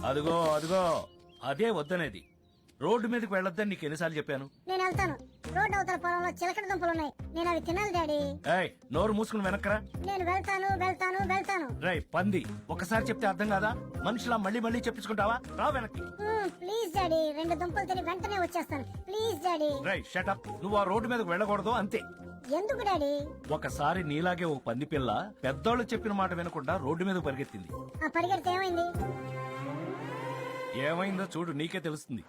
అదిగో అదిగో అదే వద్దనేది. రోడ్డు మీదకి వెళ్ళొద్దని నీకు ఎన్నిసార్లు చెప్పాను? నేను వెళ్తాను. రోడ్డు అవతల పొలంలో చిలకడ దుంపలు ఉన్నాయి, నేను అవి తినాలి డాడీ. ఏయ్, నోరు మూసుకుని వెనక్కరా. నేను వెళ్తాను వెళ్తాను వెళ్తాను. రై పంది, ఒకసారి చెప్తే అర్థం కాదా? మనుషులా మళ్ళీ మళ్ళీ చెప్పించుకుంటావా? రా వెనక్కి. ప్లీజ్ డాడీ, 2 దుంపలు తిని వెంటనే వచ్చేస్తాను. Please daddy. రై షటప్, నువ్వు ఆ రోడ్డు మీదకి వెళ్ళకూడదు అంతే. ఎందుకు డాడీ? ఒకసారి నీలాగే ఒక పంది పిల్ల పెద్దోళ్ళు చెప్పిన మాట వినకుండా రోడ్డు మీద పరిగెత్తింది. ఆ పరిగెడితే ఏమైంది? ఏమైందో చూడు, నీకే తెలుస్తుంది.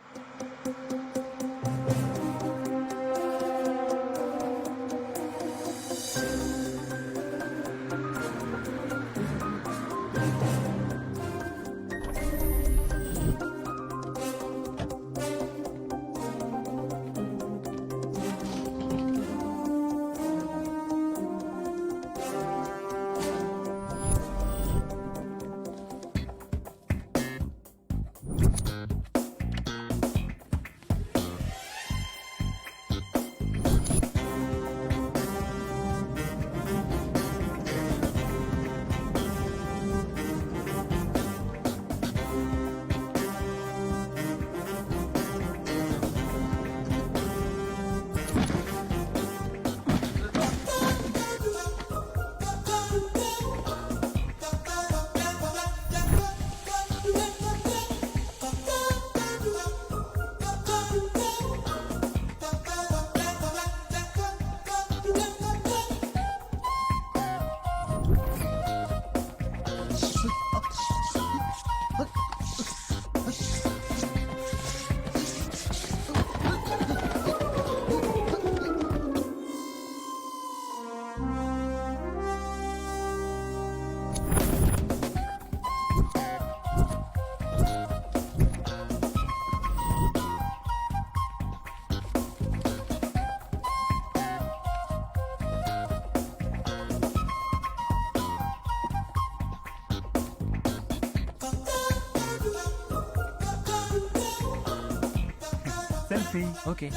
సెల్ఫీ. ఓకే.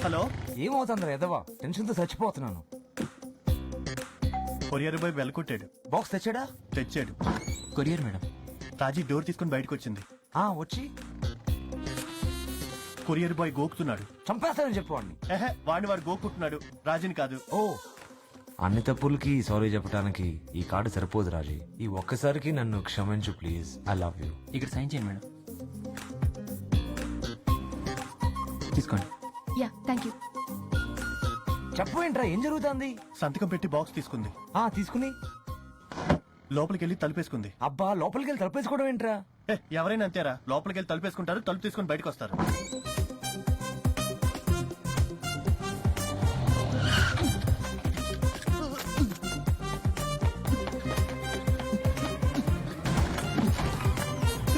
హలో, ఏమవుతుందిరా ఎదవా? టెన్షన్ తో చచ్చిపోతున్నాను. కొరియర్ బాయ్ వెళ్ళకొట్టాడు. బాక్స్ తెచ్చాడా? తెచ్చాడు. Courier madam. రాజీ డోర్ తీసుకుని బయటకు వచ్చింది. వచ్చి కొరియర్ బాయ్ గోకుతున్నాడు. చంపేస్తానని చెప్పండి. వాడు గోకుంటున్నాడు, రాజీని కాదు. ఓ, అన్ని తప్పులకి సారీ చెప్పడానికి ఈ కార్డు సరిపోదు రాజీ. ఈ ఒక్కసారికి నన్ను క్షమించు ప్లీజ్. I love you. ఇక్కడ సైన్ చేయండి మేడం. తీసుకోండి. Yeah, thank you. చెప్పవేంట్రా ఏం జరుగుతుంది? సంతకం పెట్టి బాక్స్ తీసుకుంది. తీసుకుని లోపలికి వెళ్ళి తలుపేసుకుంది. అబ్బా లోపలికి వెళ్ళి తలపేసుకోవడం ఏంట్రా? ఎవరైనా అంతేరా, లోపలికి వెళ్ళి తలుపేసుకుంటారు, తలుపు తీసుకుని బయటకు వస్తారు.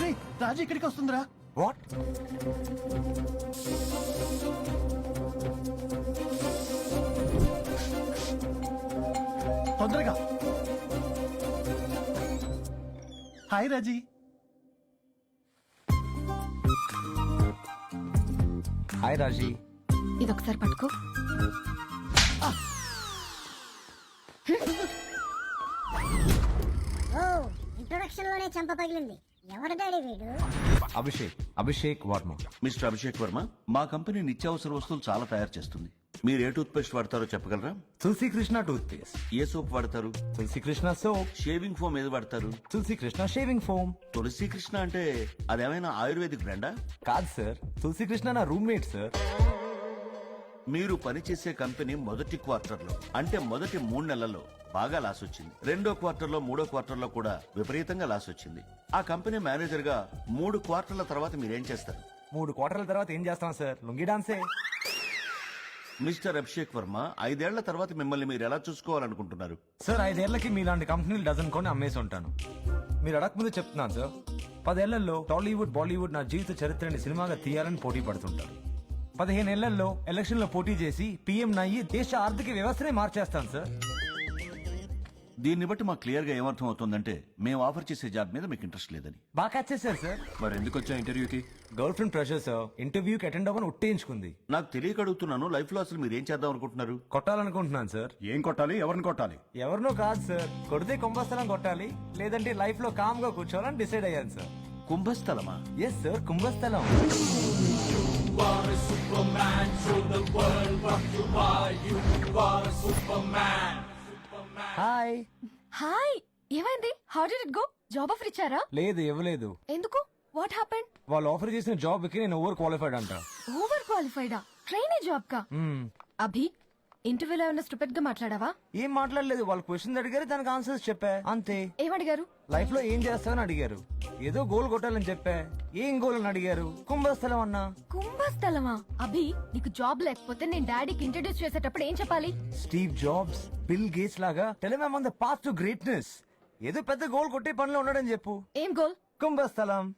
రేయ్, రాజు ఇక్కడికి వస్తుందిరా. వాట్? తొందరగా. హాయ్ రాజీ. హాయ్ రాజీ. ఇదొకసారి పట్టుకో. ఓ ఇంట్రొడక్షన్ లోనే చంప పగిలింది. ఎవరు డాడీ వీడు? అభిషేక్ వర్మ. మిస్టర్ అభిషేక్ వర్మ, మా కంపెనీ నిత్యావసర వస్తువులు చాలా తయారు చేస్తుంది. మీరు ఏ టూత్ పేస్ట్ వాడతారో చెప్పగలరా? తులసి కృష్ణ టూత్ పేస్ట్. ఏ సోప్ వాడతారు? తులసి కృష్ణ సోప్. షేవింగ్ ఫోమ్ ఏది వాడతారు? తులసి కృష్ణ షేవింగ్ ఫోమ్. తులసి కృష్ణ అంటే అదేమైనా ఆయుర్వేదిక్ బ్రాండా? కాదు సార్, తులసి కృష్ణ నా రూమ్మేట్ సార్. మీరు పనిచేసే కంపెనీ మొదటి క్వార్టర్ లో అంటే మొదటి 3 నెలల్లో బాగా లాస్ వచ్చింది. రెండో క్వార్టర్ లో మూడో క్వార్టర్ లో కూడా విపరీతంగా లాస్ వచ్చింది. ఆ కంపెనీ మేనేజర్ గా 3 క్వార్టర్ల తర్వాత మీరేం చేస్తారు? 3 క్వార్టర్ల తర్వాత ఏం చేస్తాం సార్? లుంగి డాన్సే. మిస్టర్ అభిషేక్ వర్మ, 5 ఏళ్ల తర్వాత మిమ్మల్ని మీరు ఎలా చూసుకోవాలనుకుంటున్నారు? సార్ 5 ఏళ్లకి మీలాంటి కంపెనీలు డజన్ కొని అమ్మేసి ఉంటాను. మీరు అడగకముందు చెప్తున్నాను సార్. 10 ఏళ్లలో టాలీవుడ్ బాలీవుడ్ నా జీవిత చరిత్రని సినిమాగా తీయాలని పోటీ పడుతుంటారు. 15 ఏళ్లలో ఎలక్షన్ లో పోటీ చేసి పీఎం నయ్యి దేశ ఆర్థిక వ్యవస్థనే మార్చేస్తాను సార్. దీన్ని బట్టి మాకు క్లియర్ గా ఏమర్థం అవుతుందంటే మేము ఆఫర్ చేసే జాబ్ మీద మీకు ఇంట్రెస్ట్ లేదని. బాగా క్యాచ్ చేశారు సార్. మరి ఎందుకు వచ్చా ఇంటర్వ్యూకి? Girl friend pressure sir. ఇంటర్వ్యూకి అటెండ్ అవ్వని ఉట్టేయించుకుంది. నాకు తెలియక అడుగుతున్నాను, లైఫ్ లో అసలు మీరు ఏం చేద్దాం అనుకుంటున్నారు? కొట్టాలనుకుంటున్నాను సార్. ఏం కొట్టాలి? ఎవరిని కొట్టాలి? ఎవరినో కాదు సార్, కొడితే కుంభస్థలం కొట్టాలి, లేదంటే లైఫ్ లో కామ్ గా కూర్చోవాలని డిసైడ్ అయ్యాను సార్. కుంభస్థలమా? ఎస్ సార్, కుంభస్థలం. హాయ్. హాయ్, ఏమైంది? How did it go? Job offer ఇచ్చారా? లేదు ఇవ్వలేదు. ఎందుకు? What happened? వాళ్ళు ఆఫర్ చేసిన జాబ్ కి నేను ఓవర్ క్వాలిఫైడ్ అంట. ఓవర్ క్వాలిఫైడా? ట్రైనీ జాబ్ కా? అభి, ఇంటర్వ్యూలో ఏమైనా స్టూపిడ్ గా మాట్లాడావా? ఏం మాట్లాడలేదు. వాళ్ళు క్వశ్చన్స్ అడిగారు, దానికి ఆన్సర్స్ చెప్పా అంతే. ఏమడిగారు? లైఫ్ లో ఏం చేస్తావని అడిగారు. ఏదో గోల్ కొట్టాలని చెప్పా. ఏం గోల్ అని అడిగారు. కుంభస్థలం అన్నా. కుంభస్థలమా? అభి, నీకు జాబ్ లేకపోతే నేను డాడీకి ఇంట్రడ్యూస్ చేసేటప్పుడు ఏం చెప్పాలి? స్టీవ్ జాబ్స్, బిల్ గేట్స్ లాగా tell him I am on the path to greatness. ఏదో పెద్ద గోల్ కొట్టే పనిలో ఉన్నాడని చెప్పు. ఏం గోల్? కుంభస్థలం.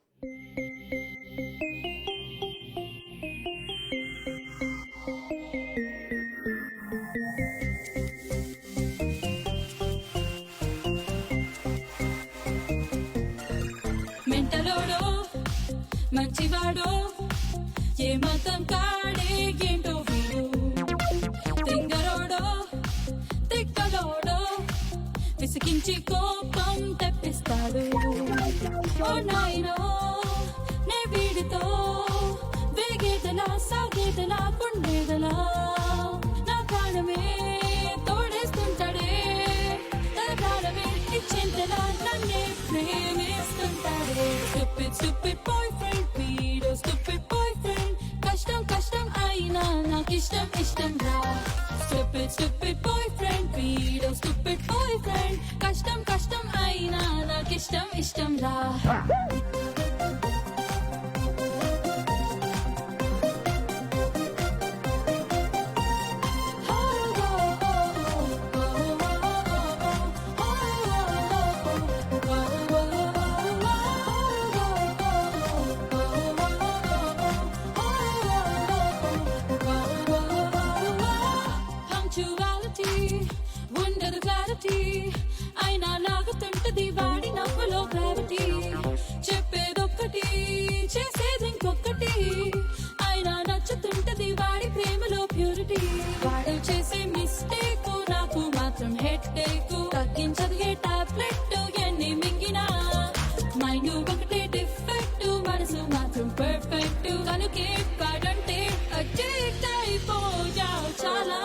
మెంటలోడో మంచివాడో ఏ మతం కాడే ఏంటో వీడు, తింగరోడో తిక్కలోడో విసికించి కోపం తెప్పిస్తాడు. ఓ నాయనో నే వీడితో వేగేదలా సాగేదలా ఉండేదలా నా ప్రాణమే తోడేస్తుంటాడే, తన ప్రాణమే ఇచ్చేంతలా నన్నే ప్రేమిస్తుంటాడే. Stupid, stupid boyfriend, వీడో stupid boyfriend. కష్టం కష్టం అయినా నాకిష్టం ఇష్టం రా. Stupid, stupid boyfriend, వీడో stupid boyfriend. కష్టం కష్టం అయినా నాకిష్టం ఇష్టం రా. Punctuality, ఉండదు clarity, అయినా లాగుతుంటది వాడి నవ్వులో gravity. చెప్పేదొక్కటి చేసేది ఇంకొకటి, అయినా నచ్చుతుంటది వాడి ప్రేమలో ప్యూరిటీ. వాడు చేసే మిస్టేక్ నాకు మాత్రం హెడ్ఏక్, తగ్గించదు ఏ టాబ్లెట్ ఎన్ని మింగినా. మైండ్ ఒకటే డిఫెక్ట్, మనసు మాత్రం పర్ఫెక్ట్. కనుకే వాడంటే అడిక్ట్ అయిపోయావు చాలా.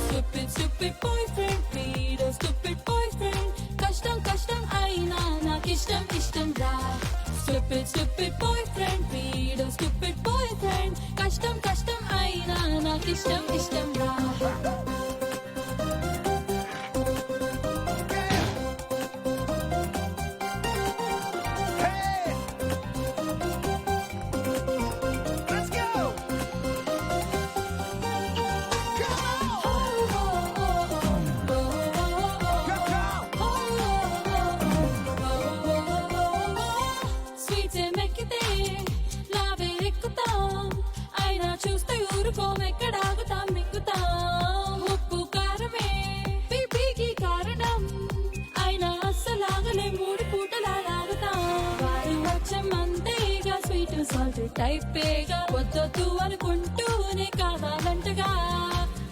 Stupid, stupid boyfriend, వీడో stupid boyfriend. కష్టం కష్టం అయినా నాకిష్టం ఇష్టం రా. Stupid, stupid boyfriend, వీడో stupid boyfriend. కష్టం కష్టం అయినా నాకిష్టం ఇష్టం రా. టైపేగా వద్దొద్దు అనుకుంటూనే కావాలంటగా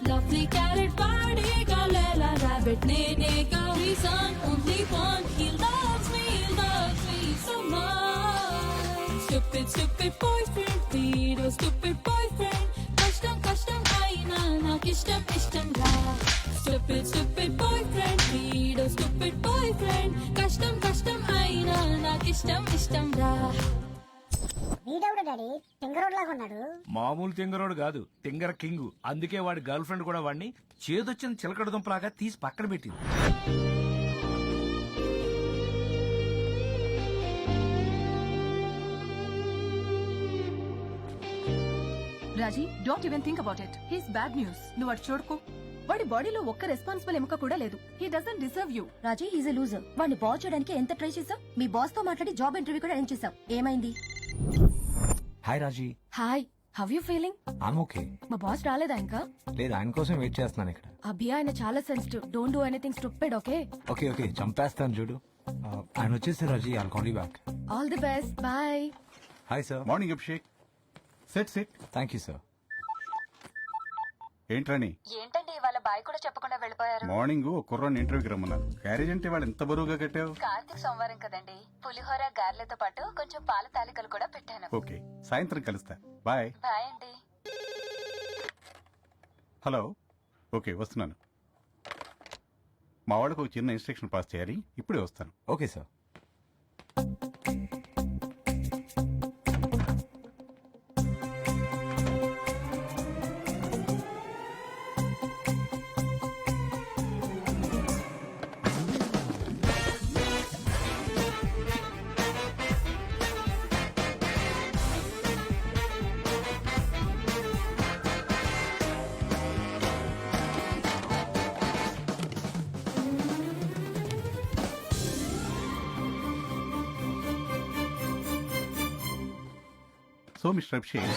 లవ్లీ క్యారెట్ వాడేగా లేలా రాబెట్ నేనేగా reason only one he loves me so much stupid boyfriend వీడో stupid boyfriend కష్టం కష్టం అయినా నాకిష్టం రా stupid boyfriend వీడో stupid boyfriend కష్టం కష్టం అయినా నాకిష్టం రా వీడెవడు డాడీ టింగరోడ్ లాగా ఉన్నాడు. మామూలు తింగరోడు కాదు, తింగర కింగ్. అందుకే వాడి గర్ల్ ఫ్రెండ్ కూడా వాడిని చేదొచ్చిన చిలకడ దుంపలాగా తీసి పక్కన పెట్టింది. Raji don't even think about it. He's bad news. నువ్వు అటు చూడుకో. వాడి బాడీలో ఒక్క రెస్పాన్సిబుల్ ఎముక కూడా లేదు. He doesn't deserve you. Raji is a loser. వాడిని బాస్ చేయడానికి ఎంత ట్రై చేసావు? మీ బాస్ తో మాట్లాడి జాబ్ ఇంటర్వ్యూ కూడా అరేంజ్ చేసావు. ఏమైంది? Hi Raji. Hi, how you feeling? I'm okay. మా బాస్ రాలేదా ఇంకా? లేదు, ఆయన కోసం వెయిట్ చేస్తున్నాను ఇక్కడ. అభి ఆయన చాలా sensitive. Don't do anything stupid, okay? Okay చంపేస్తాను చూడు. ఆయన వచ్చేసి Raji, I'll call you back. All the best, bye. Hi sir. Morning Abhishek. Set thank you sir. ఏంట్రాని ఏంటండి ఇవాళ బాయ్ కూడా చెప్పకుండా వెళ్ళిపోయారు? మార్నింగ్ కుర్రాన్ని ఇంటర్వ్యూకి రమ్మన్నారు. క్యారేజ్ అంటే వాళ్ళు ఎంత బరువుగా కట్టావు? కార్తీక్ సోమవారం కదండి. పులిహోర గారెలతో పాటు కొంచెం పాల తాలికలు కూడా పెట్టాను. ఓకే, సాయంత్రం కలుస్తా. బాయ్. బాయ్ అండి. హలో. ఓకే, వస్తున్నాను. మా వాళ్ళకు ఒక చిన్న ఇన్స్ట్రక్షన్ పాస్ చేయాలి. ఇప్పుడే వస్తాను. Okay sir. So mister Abhishek,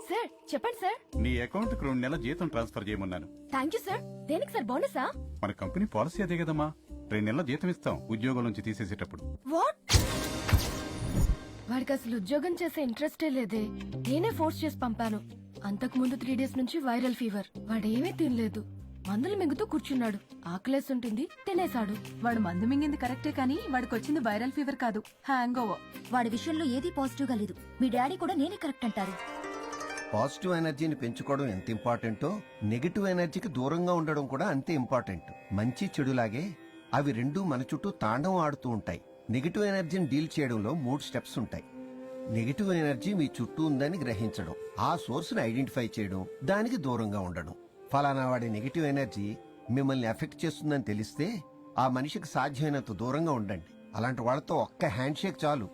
sir చెప్పండి సార్. నీ అకౌంట్ కు 2 నెలల జీతం ట్రాన్స్ఫర్ చేయమన్నాను. Thank you sir. దేనికి సార్? బోనసా? మన కంపెనీ పాలసీ అదే కదమ్మా. 2 నెలల జీతం ఇస్తాం ఉద్యోగం నుంచి తీసేసేటప్పుడు. వాట్? వాడికి అసలు ఉద్యోగం చేసే ఇంట్రెస్టే లేదే. నేనే ఫోర్స్ చేసి పంపాను. అంతకు ముందు 3 days నుంచి వైరల్ ఫీవర్. వాడేమీ తినలేదు. మందులు మింగుతూ కూర్చున్నాడు. ఆకలేసి ఉంటుంది, తినేశాడు. వాడు మందు మింగింది కరెక్టే కానీ వాడికి వచ్చింది వైరల్ ఫీవర్ కాదు, హ్యాంగ్ ఓవర్. వాడి విషయంలో ఏది పాజిటివ్ గా లేదు. మీ డాడీ కూడా నేనే కరెక్ట్ అంటారు. పాజిటివ్ ఎనర్జీని పెంచుకోవడం ఎంత ఇంపార్టెంటో నెగిటివ్ ఎనర్జీకి దూరంగా ఉండడం కూడా అంతే ఇంపార్టెంట్. మంచి చెడులాగే అవి రెండూ మన చుట్టూ తాండవం ఆడుతూ ఉంటాయి. నెగిటివ్ ఎనర్జీని డీల్ చేయడంలో 3 స్టెప్స్ ఉంటాయి. నెగిటివ్ ఎనర్జీ మీ చుట్టూ ఉందని గ్రహించడం, ఆ సోర్స్ ని ఐడెంటిఫై చేయడం, దానికి దూరంగా ఉండడం. ఫలానా వాడి నెగిటివ్ ఎనర్జీ మిమ్మల్ని ఎఫెక్ట్ చేస్తుందని తెలిస్తే ఆ మనిషికి సాధ్యమైనంత దూరంగా ఉండండి. అలాంటి వాళ్ళతో ఒక్క హ్యాండ్ షేక్ చాలు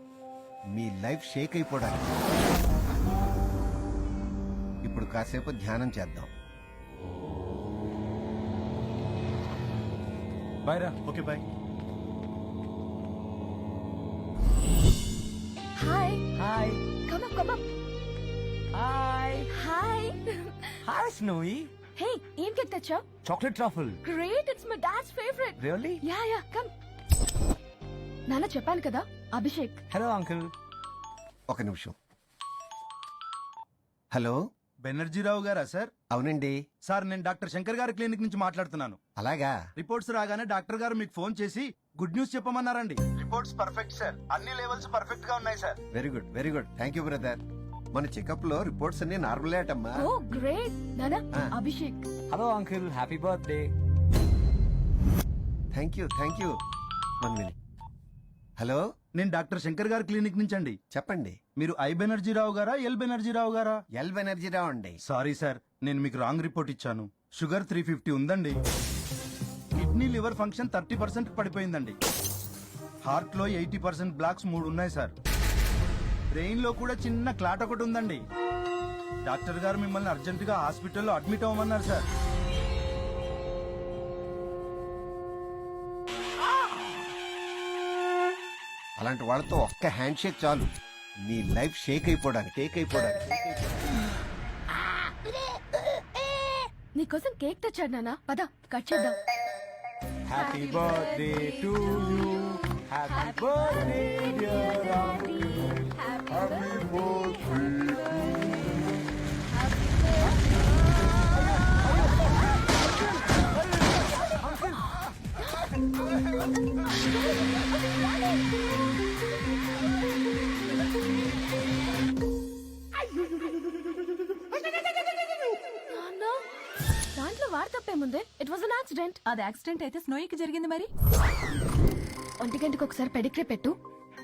మీ లైఫ్ షేక్ అయిపోవడానికి. ఇప్పుడు కాసేపు ధ్యానం చేద్దాం. బాయ్ రా. Okay bye. Hi hi. Come up come up. Hi. Hi. Hi Snowy. Hey, ఏం కేక్ తెచ్చావ్? Chocolate truffle. Great, it's my dad's favourite. Really? Yeah come. నాన్న చెప్పాను కదా, అభిషేక్. Hello uncle. ఒక నిమిషం. హలో. బెనర్జీరావు గారా సార్? అవునండి. సార్ నేను డాక్టర్ శంకర్ గారి క్లినిక్ నుంచి మాట్లాడుతున్నాను. అలాగా? రిపోర్ట్స్ రాగానే డాక్టర్ గారు మీకు ఫోన్ చేసి గుడ్ న్యూస్ చెప్పమన్నారండి. Reports perfect sir. అన్ని లెవెల్స్ పర్ఫెక్ట్ గా ఉన్నాయి sir. Very good. Thank you brother. మన చెకప్ లో రిపోర్ట్స్ అన్ని నార్మల్ అమ్మా. Oh great. నాన్న, Abhishek. Hello uncle, happy birthday. Thank you. 1 minute. Hello, నేను డాక్టర్ శంకర్ గారి క్లినిక్ నుంచి అండి. చెప్పండి. మీరు ఐ బెనర్జీరావు గారా, ఎల్ బెనర్జీరావు గారా? ఎల్ బెనర్జీ రావు అండి. సారీ సార్, నేను మీకు రాంగ్ రిపోర్ట్ ఇచ్చాను. షుగర్ 350 ఉందండి. Kidney liver function 30% పడిపోయిందండి. హార్ట్ లో 80% బ్లాక్స్ 3 ఉన్నాయి సార్. బ్రెయిన్ లో కూడా చిన్న క్లాట్ ఒకటి ఉందండి. డాక్టర్ గారు మిమ్మల్ని అర్జెంట్ గా హాస్పిటల్లో అడ్మిట్ అవ్వమన్నారు సార్. అలాంటి వాళ్ళతో ఒక్క హ్యాండ్ షేక్ చాలు మీ లైఫ్ షేక్ అయిపోవడానికి. నీకోసం కేక్ తెచ్చాడు నాన్న పద కట్ చేద్దాం. Happy birthday to you, happy birthday dear Rahul. నాన్న, దాంట్లో వాడు తప్పేముంది? It was an accident. అది యాక్సిడెంట్ అయితే స్నోయికి జరిగింది మరి. ఒంటి గంటకు ఒకసారి పెడిగ్రే పెట్టు.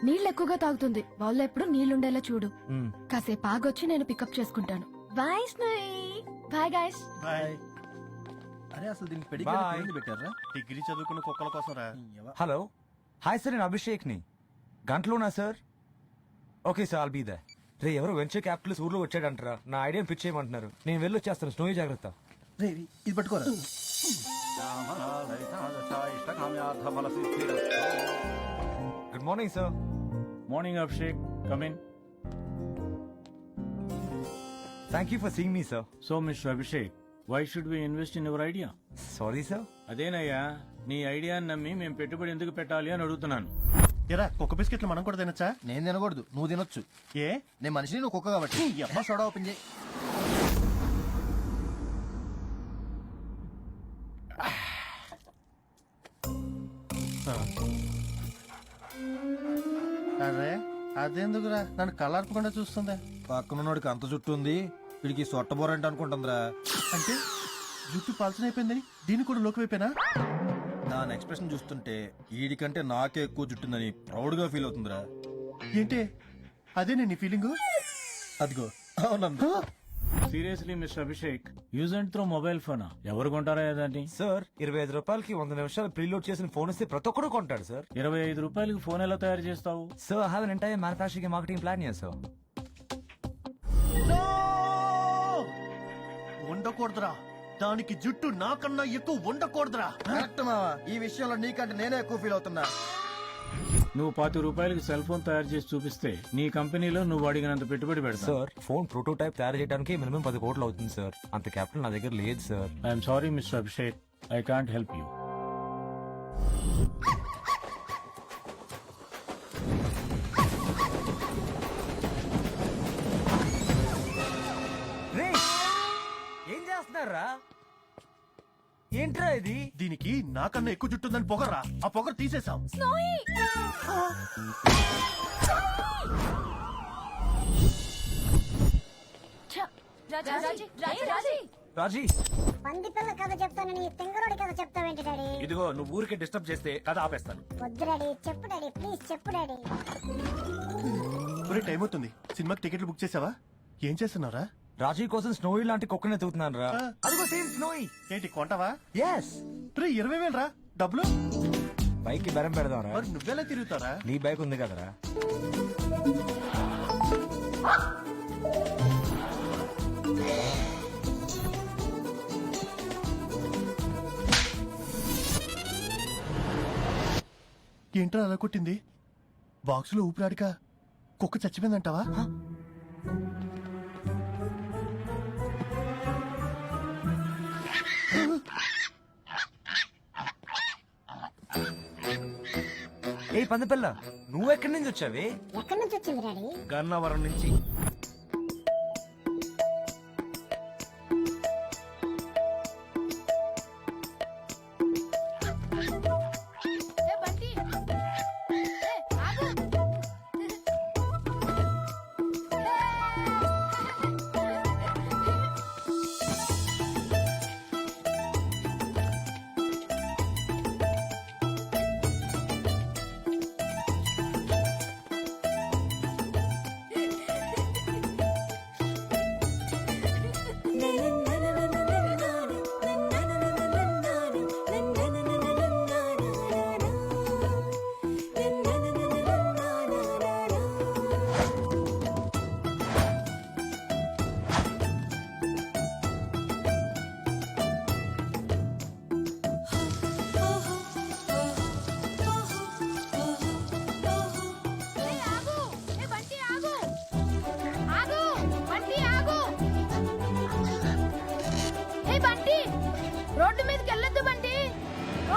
నీళ్ళు ఎక్కువగా తాగుతుంది. బౌల్లో ఎప్పుడు నీళ్లుండేలా చూడు. కాసేపు ఆగొచ్చి నేను పికప్ చేసుకుంటాను. Bye Snowy. Bye guys. అరే అసలు దీనికి Bye. పెట్టారా? డిగ్రీ చదువుకున్న కుక్కల కోసం రా. హలో హాయ్ సార్, నేను అభిషేక్ ని. గంటలోనా sir? Okay sir, all be they. రే ఎవరో వెంచర్ క్యాపిటల్స్ ఊర్లో వచ్చాడంటారా? నా ఐడియా పిచ్ చేయమంటున్నారు. నేను వెళ్ళి వచ్చేస్తాను. స్నోయి జాగ్రత్త. ఇది పట్టుకోరా. Good morning sir. Morning Abhishek, come in. Thank you for seeing me sir. So mister Abhishek, why should we invest in your idea? Sorry sir. అదేనయ్యా, నీ ఐడియాని నమ్మి మేము పెట్టుబడి ఎందుకు పెట్టాలి అని అడుగుతున్నాను. ఎరా కుక్క బిస్కెట్లు మనం కూడా తినచ్చా? నేను తినకూడదు, నువ్వు తినొచ్చు. ఏ? నేను మనిషిని, నువ్వు కుక్క కాబట్టి. అమ్మ సోడా ఓపెన్ చేయి. అరే అదెందుకురా నన్ను కళ్ళార్పకుండా చూస్తుందా? పక్కనోడికి అంత జుట్టు ఉంది, వీడికి సొట్టబోరంట అనుకుంటుందిరా. అంటే జుట్టు పలచనైపోయిందని దీన్ని కూడా లోకమైపోయినా? దాని ఎక్స్ప్రెషన్ చూస్తుంటే వీడికంటే నాకే ఎక్కువ జుట్టుందని ప్రౌడ్ గా ఫీల్ అవుతుందిరా. ఏంటి అదే నేను ఫీలింగ్? అదిగో అవునందా? Seriously mister Abhishek, use and throw mobile phone ఎవరు కొంటారా ఏదండి? సార్ 25 రూపాయలకి 100 నిమిషాలు ప్రీలోడ్ చేసిన ఫోన్ ఇస్తే ప్రతి ఒక్కరు కొంటాడు సార్. 25 రూపాయలకి ఫోన్ ఎలా తయారు చేస్తావు? Sir I have an entire manufacturing marketing plan here sir. ఉండకూడదురా, దానికి జుట్టు నాకన్నా ఎక్కువ ఉండకూడదురా. ఈ విషయంలో నీకంటే నేనే ఎక్కువ ఫీల్ అవుతున్నా. నువ్వు 10 రూపాయలకి సెల్ ఫోన్ తయారు చేసి చూపిస్తే నీ కంపెనీలో నువ్వు అడిగినంత పెట్టుబడి పెడతావు. సార్ ఫోన్ ప్రోటోటైప్ తయారు చేయడానికి మినిమం 10 కోట్లు అవుతుంది సార్. అంత క్యాపిటల్ నా దగ్గర లేదు sir. I'm sorry mister Abhishek, I can't help you. ఏం చేస్తున్నారా? ఏంట్రా ఇది? దీనికి నాకన్నా ఎక్కువ జుట్టుందని పొగరా, ఆ పొగరు తీసేసాం. రాజీ పంది పిల్ల కథ చెప్తానని తింగరోడి కథ చెప్తావేంటి డాడీ? ఇదిగో నువ్వు ఊరికే డిస్టర్బ్ చేస్తే కథ ఆపేస్తాను. వద్దు డాడీ, చెప్పు డాడీ, ప్లీజ్ చెప్పు డాడీ. టైం అవుతుంది, సినిమాకి టికెట్లు బుక్ చేసావా? ఏం చేస్తున్నారా? రాజీ కోసం స్నోయి లాంటి కుక్కనే తూగుతున్నాను రా. అదిగో సేమ్ స్నోయి. ఏంటి కొంటావా? ఎస్. 20,000 రా డబ్బులు. బైక్ కి బెరం పెడదాం రా. మరి నువ్వెలా తిరుగుతారా? నీ బైక్ ఉంది కదరా. ఏంట్రా అలా కొట్టింది? బాక్స్ లో ఊపిరాడిక కుక్క చచ్చిపోయిందంటావా? ఏ పంది పిల్ల, నువ్వు ఎక్కడి నుంచి వచ్చావే? ఎక్కడి నుంచి వచ్చింది డాడీ? గన్నవరం నుంచి.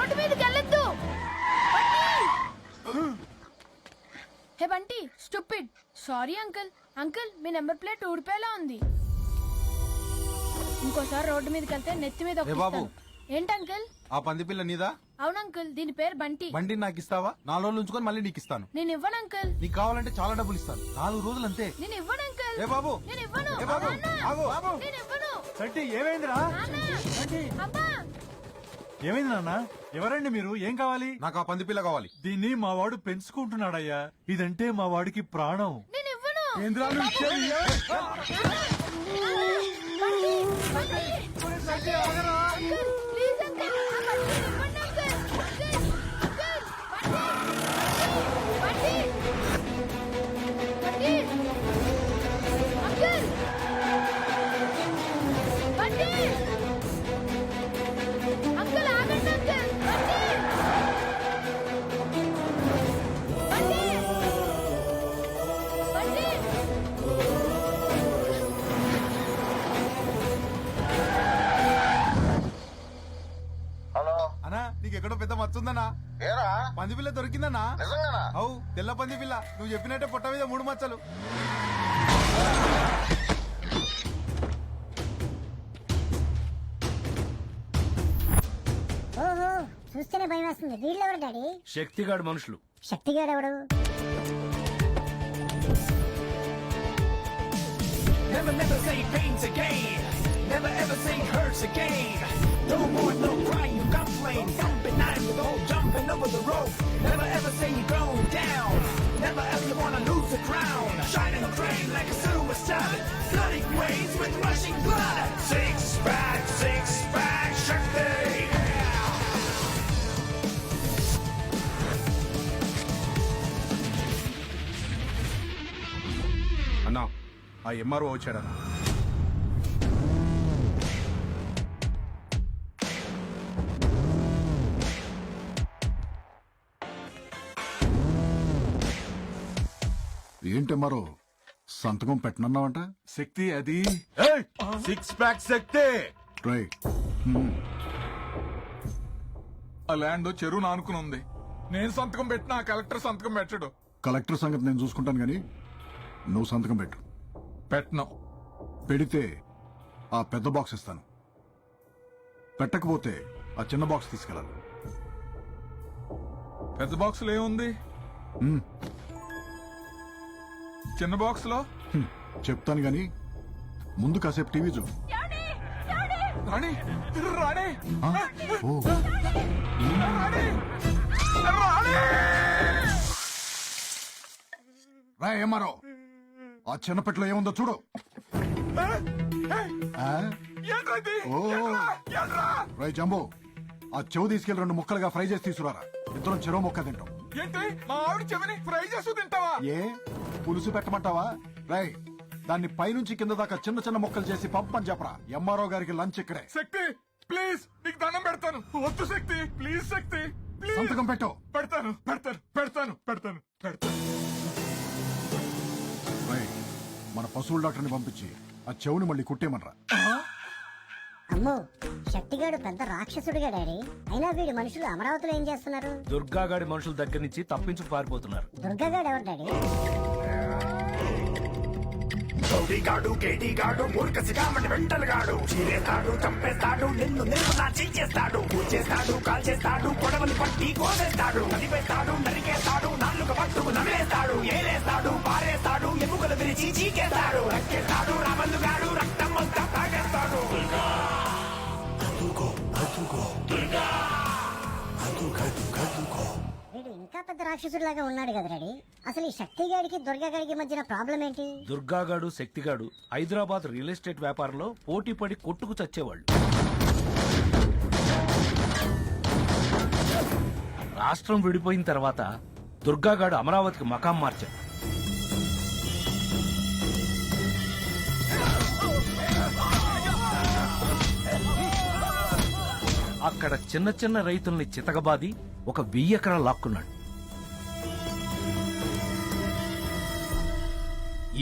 రోడ్డు మీదకి వెళ్ళొద్దు. Hey Bunty, stupid. Sorry uncle. Uncle, మీ నెంబర్ ప్లేట్ ఊడిపోయేలా ఉంది. ఇంకోసారి రోడ్డు మీదకి వెళ్తే నెత్తి మీద బాబు. ఏంటి అంకుల్? ఆ పంది పిల్ల నీదా? అవును అంకుల్, దీని పేరు బంటి. బండిని నాకు ఇస్తావా? 4 రోజులు ఉంచుకొని మళ్ళీ నీకు ఇస్తాను. నేను ఇవ్వను అంకుల్. నీకు కావాలంటే చాలా డబ్బులు ఇస్తాను. 4 రోజులు అంతే. నేను ఇవ్వను అంకుల్. ఏ బాబు, నేను ఇవ్వను. ఏ బాబు, నాన్న, ఆగు, ఆగు. నేను ఇవ్వను. సట్టి ఏమైందిరా? నాన్న, అబ్బా. ఏమైంది నాన్న? ఎవరండి మీరు? ఏం కావాలి? నాకు ఆ పంది పిల్ల కావాలి. దీన్ని మా వాడు పెంచుకుంటున్నాడయ్యా. ఇదంటే మా వాడికి ప్రాణం. నేను ఇవ్వను. ఏంద్రా నువ్వు ఇచ్చేది? అంకుల్, ప్లీజ్ అంకుల్, ఆ బంటిని ఇవ్వండి uncle. Bunty, Bunty, uncle, Bunty, uncle ఆగండి అంకుల్. బంటి, బంటి, బంటి. అన్నా, నీకు ఎక్కడో పెద్ద మచ్చుందన్నా? పంది పిల్ల దొరికిందన్నా? అవు, తెల్ల పంది పిల్ల. నువ్వు చెప్పినట్టే పొట్ట మీద 3 మచ్చలు. ఓహో, చూస్తేనే భయం వేస్తుంది. వీళ్ళెవరు డాడీ? శక్తిగాడు మనుషులు. శక్తిగాడు ఎవడు? Never, never say pains again. Never ever say hurts again. No more, no crying, you complain. Jumping out the boat, jumping over the rope. Never ever say you're going down. Never ever you wanna lose the crown. Shining a train like a silver star. Flooding waves with rushing blood. Six pack, Shakti. అన్నా, ఆ MRO వచ్చాడన్నా. ఏంటమ్మారో సంతకం పెట్టనన్నావంట? శక్తి అది 6 pack శక్తి. రై, ఆ land చెరువును ఆనుకుని ఉంది. నేను సంతకం పెట్టినా ఆ కలెక్టర్ సంతకం పెట్టడు. కలెక్టర్ సంగతి నేను చూసుకుంటాను గాని నువ్వు సంతకం పెట్టు. పెట్టను. పెడితే ఆ పెద్ద బాక్స్ ఇస్తాను. పెట్టకపోతే ఆ చిన్న బాక్స్ తీసుకెళ్ళాలి. పెద్ద బాక్స్ లో ఏముంది? చిన్న బాక్స్ లో చెప్తాను గాని ముందు కాసేపు టీవీ చూ. రాణి, రాణి, ఆ? ఓ, రాణి, రాణి. రా ఏమారో, ఆ చిన్న పెట్టెలో ఏముందో చూడు. ఆ? ఏంట్రా ఇది? ఓ, ఏంట్రా? రై జంబో, ఆ చెవు తీసుకెళ్లి 2 ముక్కలుగా ఫ్రై చేసి తీసుకురారా. ఇద్దరం చెరో ముక్క తింటాం. ఏంటి, మా ఆవిడ చెవిని ఫ్రై చేస్తూ తింటావా? ఏ పులుసు పెట్టమంటావా? రై, దాన్ని పైనుంచి కింద దాకా చిన్న చిన్న ముక్కలు చేసి పంపని చెప్పరా. ఎంఆర్ఓ గారికి లంచ్ ఇక్కడే. శక్తి, ప్లీజ్, నీకు దండం పెడతాను. వద్దు శక్తి, ప్లీజ్ శక్తి, ప్లీజ్. సంతకం పెట్టు. పెడతాను, పెడతాను, పెడతాను, పెడతాను, పెడతాను. రై, మన పశువుల డాక్టర్ని పంపించి ఆ చెవుని మళ్ళీ కుట్టేమనరా. అమ్మో, శక్తిగాడు పెద్ద రాక్షసుడిగా డాడీ. అయినా వీడి మనుషులు అమరావతిలో ఏం చేస్తున్నారు? దుర్గాగాడి మనుషుల దగ్గర నుంచి తప్పించు పారిపోతున్నారు. దుర్గగాడు ఎవరు డాడీ? గౌడిగాడు, కేటీగాడు, మూర్ఖసిగామని వెంటలుగాడు. చీరేస్తాడు, చంపేస్తాడు, నిన్ను నిర్మలా చేస్తాడు. కూల్చేస్తాడు, కాల్చేస్తాడు, కొడవలి పట్టి కోసేస్తాడు. నలిపేస్తాడు, నరికేస్తాడు, నాలుగు పట్టుకు నవ్వేస్తాడు. ఏలేస్తాడు, పారేస్తాడు, ఎముకలు విరిచి చీకేస్తాడు. రక్కేస్తాడు, రామల్లుగాడు, రక్తం అంతా తాగేస్తాడు. వీడు ఇంకా పెద్ద రాక్షసుడిలాగా ఉన్నాడు కదా డాడీ. అసలు ఈ శక్తిగాడికి దుర్గగాడికి మధ్యన ప్రాబ్లం ఏంటి? దుర్గాగాడు, శక్తిగాడు హైదరాబాద్ రియల్ ఎస్టేట్ వ్యాపారంలో పోటీ పడి కొట్టుకు చచ్చేవాళ్ళు. రాష్ట్రం విడిపోయిన తర్వాత దుర్గాగాడు అమరావతికి మకాం మార్చాడు. అక్కడ చిన్న చిన్న రైతుల్ని చితకబాది ఒక 1000 ఎకరాలు లాక్కున్నాడు.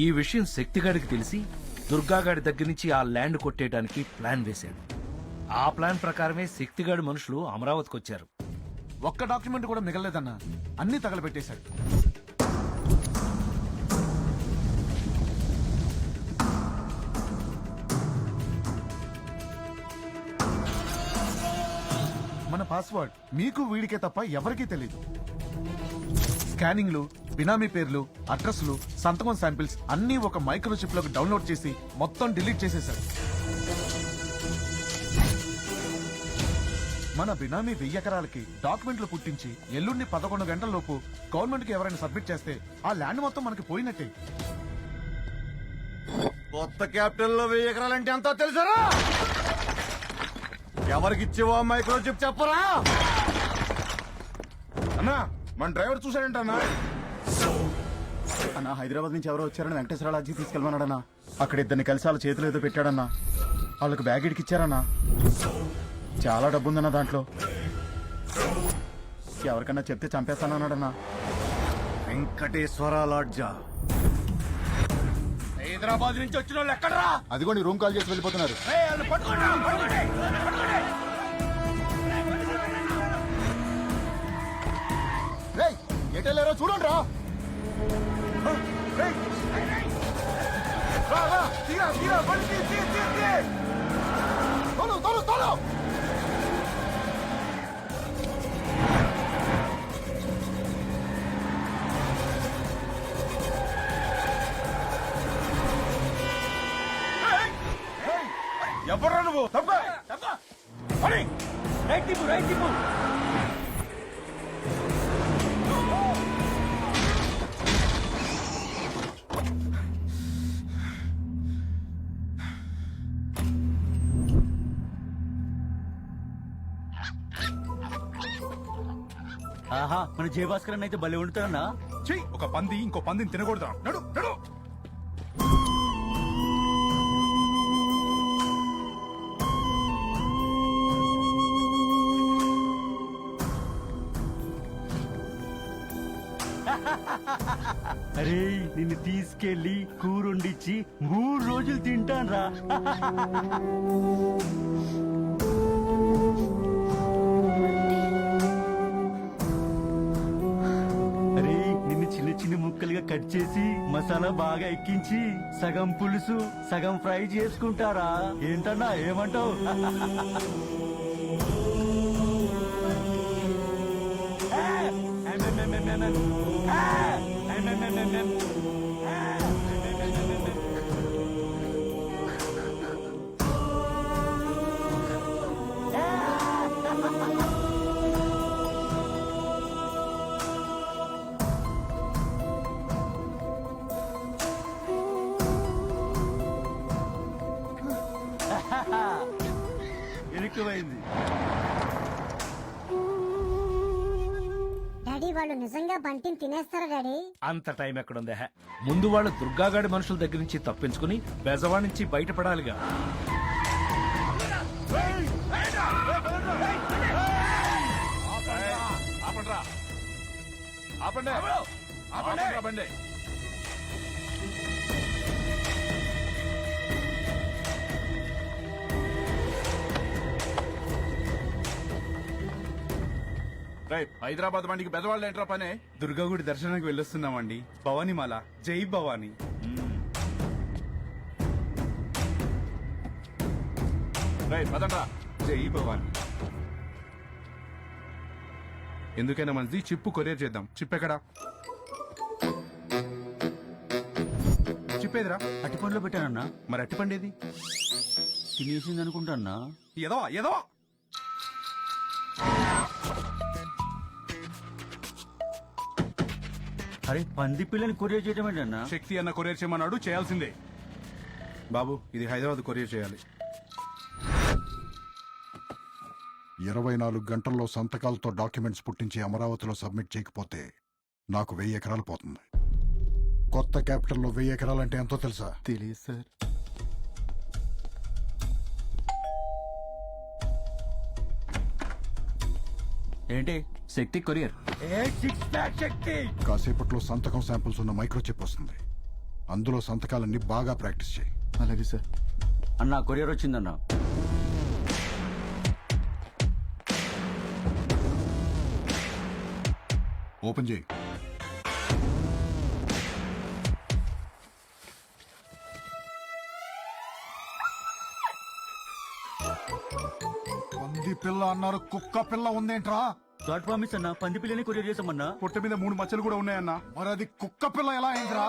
ఈ విషయం శక్తిగాడికి తెలిసి దుర్గాగాడి దగ్గర నుంచి ఆ ల్యాండ్ కొట్టేయడానికి ప్లాన్ వేశాడు. ఆ ప్లాన్ ప్రకారమే శక్తిగాడి మనుషులు అమరావతికి వచ్చారు. ఒక్క డాక్యుమెంట్ కూడా మిగలలేదన్నా, అన్ని తగలబెట్టేశాడు. మన పాస్వర్డ్ మీకు వీడికే తప్ప ఎవరికీ తెలియదు. స్కానింగ్లు, బినామీ పేర్లు, అడ్రస్లు, సంతకం శాంపిల్స్ అన్నీ ఒక మైక్రోచిప్ లోకి డౌన్లోడ్ చేసి మొత్తం డిలీట్ చేసేశారు. మన బినామీ 1000 ఎకరాలకి డాక్యుమెంట్లు పుట్టించి ఎల్లుండి 11 గంటల లోపు గవర్నమెంట్ కి ఎవరైనా సబ్మిట్ చేస్తే ఆ ల్యాండ్ మొత్తం మనకి పోయినట్టే. కొత్త క్యాపిటల్ లో 1000 ఎకరాలంటే ఎంతో తెలుసారా? ఎవరికి ఇచ్చేవో మైక్రోచిప్ చెప్పరా? అన్నా మన డ్రైవర్ చూసాడంటన్నా. అన్నా హైదరాబాద్ నుంచి ఎవరో వచ్చారని వెంకటేశ్వర లాడ్జికి తీసుకెళ్ళమన్నాడన్నా. అక్కడ ఇద్దరిని కలిసి వాళ్ళ చేతిలో ఏదో పెట్టాడన్నా. వాళ్ళకి బ్యాగ్ ఇడికి ఇచ్చారన్నా. చాలా డబ్బు ఉందన్నా దాంట్లో. ఎవరికన్నా చెప్తే చంపేస్తానన్నాడన్నా. వెంకటేశ్వర లాడ్జా. హైదరాబాద్ నుంచి వచ్చిన వాళ్ళు ఎక్కడరా? అదిగోండి రూమ్ కాల్ చేసి వెళ్ళిపోతున్నారు. ఎటెళ్ళారో చూడండి రా. ఎవరా నువ్వు? రైట్ తిప్పు, రైట్ తిప్పు. ఆహా, మన జయభాస్కర్ అయితే భలే ఉంటారన్నా. ఒక పంది ఇంకో పందిని తినకూడదా? నడు నడు. అరే నిన్ను తీసుకెళ్లి కూరొండిచ్చి 3 రోజులు తింటాన్రా. అరే నిన్ను చిన్న చిన్న ముక్కలుగా కట్ చేసి మసాలా బాగా ఎక్కించి సగం పులుసు సగం ఫ్రై చేసుకుంటారా. ఏంటన్నా ఏమంటావు? ఎక్కువైంది. డాడీ వాళ్ళు నిజంగా బంటిని తినేస్తారా డాడీ? అంత టైం ఎక్కడుందే? ముందు వాళ్ళు దుర్గాగాడి మనుషుల దగ్గర నుంచి తప్పించుకుని బెజవా నుంచి బయటపడాలిగా. హైదరాబాద్ బండికి పెద్దవాళ్ళు ఏంట్రా పనే? దుర్గాగుడి దర్శనానికి వెళ్ళొస్తున్నామండి. భవానీమాల. జై భవానీ. పదండ్రా. జై భవానీ. ఎందుకైనా మంది చిప్పు కొరియర్ చేద్దాం. చిప్ ఎక్కడా? చిప్పేదిరా? అట్టిపండులో పెట్టానన్నా. మరి అట్టిపండేది? తినేసింది అనుకుంటాన్నా. ఏదో ఏదో. అరే పంది పిల్లని కొరియర్ చేయడం ఏంటన్నా? శక్తి అన్న కొరియర్ చేయమన్నాడు, చేయాల్సిందే. బాబు ఇది హైదరాబాద్ కొరియర్ చేయాలి. 24 గంటల్లో సంతకాలతో డాక్యుమెంట్స్ పుట్టించి అమరావతిలో సబ్మిట్ చేయకపోతే నాకు 1000 ఎకరాలు పోతుంది. కొత్త క్యాపిటల్లో 1000 ఎకరాలంటే ఎంతో తెలుసా? తెలియదు సార్. ఏంటి శక్తి కొరియర్? కాసేపట్లో సంతకం శాంపిల్స్ ఉన్న మైక్రోచిప్ వస్తుంది. అందులో సంతకాలన్నీ బాగా ప్రాక్టీస్ చేయి. అలాగే సార్. అన్నా కొరియర్ వచ్చిందన్నా. ఓపెన్ చేయి. పంది పిల్ల అన్నారు, కుక్క పిల్ల ఉందేంట్రా? గాడ్ ప్రామిస్ అన్న, పంది పిల్లని కొరియర్ చేసామన్నా. పొట్ట మీద 3 మచ్చలు కూడా ఉన్నాయన్నా. మరి అది కుక్క పిల్ల ఎలా అయిందిరా?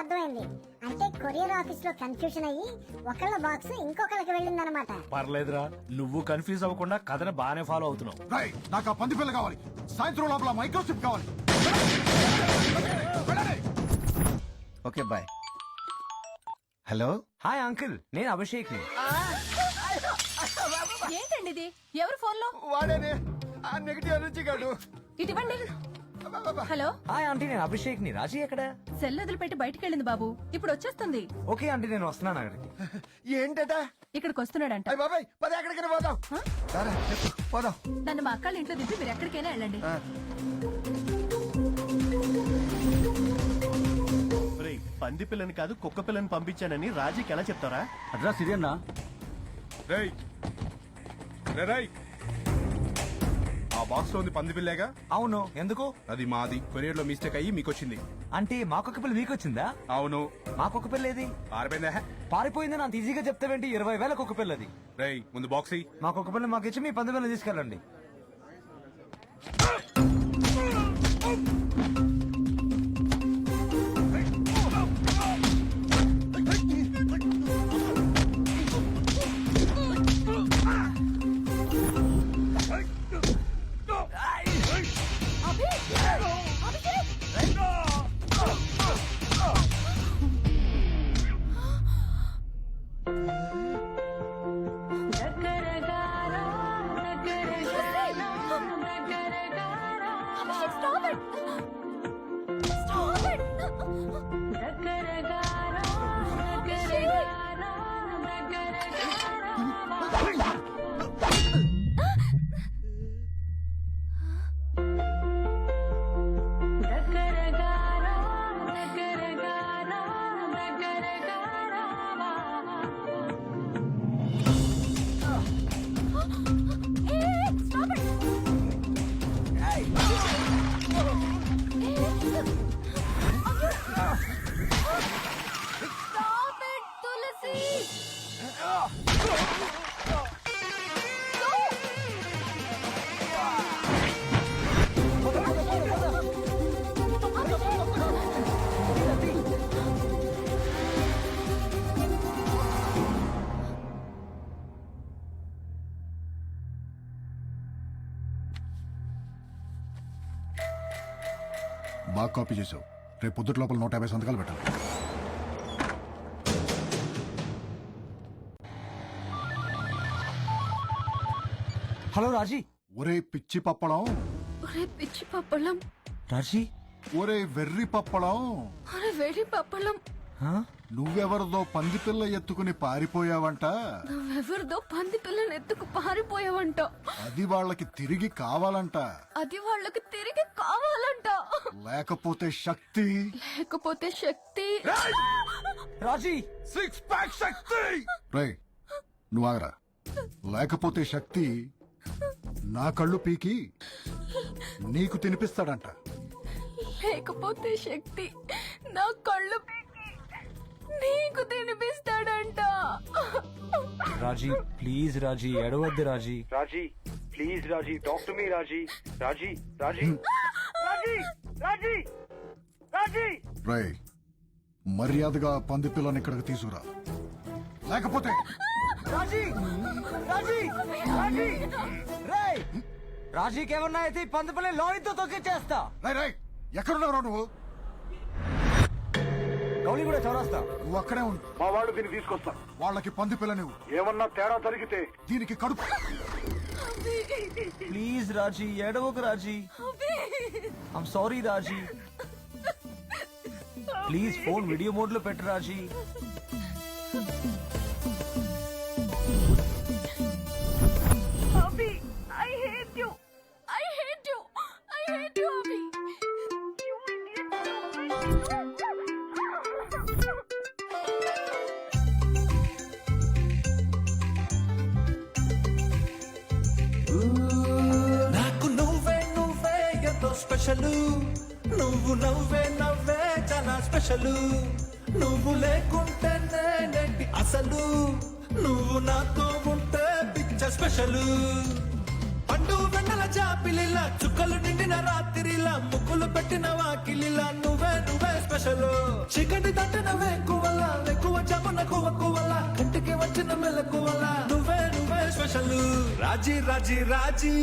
అర్థమైంది. అంటే కొరియర్ ఆఫీస్ లో కన్ఫ్యూజన్ అయ్యి ఒకళ్ళ బాక్స్ ఇంకొకళ్ళకి వెళ్ళిందనమాట. పర్లేదురా, నువ్వు కన్ఫ్యూజ్ అవ్వకుండా కథను బాగానే ఫాలో అవుతున్నావు. రై, నాకు ఆ పంది పిల్ల కావాలి. సాయంత్రం లోపల మైక్రోచిప్ కావాలి. Okay bye. Hello, hi uncle, నేను అభిషేక్ ని. ఏంటండి ఇది? ఎవరు ఫోన్ లో? వాడేనే ఆ నెగటివ్ ఎనర్జీ గాడు. ఇటువంటి. హలో, హాయ్ ఆంటీ, నేను అభిషేక్ ని. రాజీ ఎక్కడ? సెల్ వదిలిపెట్టి బయటికి వెళ్ళింది బాబు. ఇప్పుడు వచ్చేస్తుంది. ఓకే ఆంటీ, నేను వస్తున్నాను అక్కడికి. ఏంటట? ఇక్కడికి వస్తున్నాడంట. అయ్య బాబాయ్, పద ఎక్కడికైనా పోదాం. పోదాం. నన్ను మా అక్కళ్ళ ఇంట్లో దింపి మీరు ఎక్కడికైనా వెళ్ళండి. పంది పిల్లని కాదు కుక్క పిల్లని పంపించానని రాజీకి ఎలా చెప్తారా? అడ్రస్ ఇది అన్నా. రేయ్ రేయ్, ఆ బాక్స్ లో ఉంది పంది పిల్లేగా? అవును, ఎందుకు? అది మాది. కొరియర్ లో మిస్టేక్ అయ్యి మీకు వచ్చింది. అంటే మాకొక పిల్ల మీకు వచ్చిందా? అవును. మాకొక పిల్ల ఏది? పారిపోయిందా? పారిపోయిందని అంత ఈజీగా చెప్తావేంటి? 20,000 ఒక పిల్లది. రేయ్, ముందు బాక్స్ ఇయ్యి. మాకొక పిల్ల మాకు ఇచ్చి మీ 10,000 తీసుకెళ్ళండి. బాగా కాపీ చేసావు. రేపు పొద్దుట లోపల 150 సంతకాలు పెట్టాలి. హలో రాజీ. ఒరే పిచ్చి పప్పడం. ఒరే పిచ్చి పప్పలం. రాజీ. ఒరే వెర్రి పప్పడం. ఒరే వెర్రి పప్పలం. నువ్వెవరిదో పంది పిల్ల ఎత్తుకుని పారిపోయావంట. నువ్వెవరిదో పంది పిల్లని ఎత్తుకు పారిపోయావంట. అది వాళ్ళకి తిరిగి కావాలంట. అది వాళ్ళకి తిరిగి కావాలంట. లేకపోతే శక్తి. లేకపోతే శక్తి. రాజీ. 6 ప్యాక్ శక్తి. రే, నువ్వు ఆగరా. లేకపోతే శక్తి నా కళ్ళు పీకి నీకు తినిపిస్తాడంట. లేకపోతే శక్తి నా కళ్ళు పీకి నీకు తినిపిస్తాడంట. రాజీ ప్లీజ్, రాజీ ఎడవద్దు. Raji. Raji please, Raji talk to me. Raji Raji Raji Raji Raji Raji. రే, మర్యాదగా పంది పిల్లని ఇక్కడికి తీసుకురా. లేకపోతే రాజీ. రాజీ. రాజీ. రేయ్, రాజీకి ఏమన్నా అయితే పంది పిల్ల లారీతో తొక్కిచ్చేస్తా. రై, ఎక్కడున్నావు నువ్వు? గౌలి కూడా చౌరాస్తా. నువ్వు అక్కడే ఉండు. మా వాళ్ళు దీన్ని తీసుకొస్తా. వాళ్ళకి పంది పిల్ల నువ్వు. ఏమన్నా తేడా జరిగితే దీనికి కడుపు. ప్లీజ్ రాజీ, ఎడవకు Raji. I'm sorry Raji. Please phone video mode లో పెట్టు రాజీ. అభి, I hate you. I hate you. I hate you, Abhi. You idiot. నాకు నువ్వే ఎంతో స్పెషల్, నువ్వు నవ్వే నవ్వే చాలా స్పెషల్, నువ్వు లేకుంటే నేనేంటి అసలు, నువ్వు నాతో ఉంటే పిచ్చ స్పెషల్. పండు వెన్నెల జాపిలిలా చుక్కలు నిండిన రాత్రిలా ముక్కులు పెట్టిన వాకిలిలా నువ్వే నువ్వే స్పెషల్. చీకటి తట్టిన వేకువల ఎక్కువ జమున కువకువల కంటికి వచ్చిన మెలకువల నువ్వే నువ్వే స్పెషల్. రాజీ రాజీ రాజీ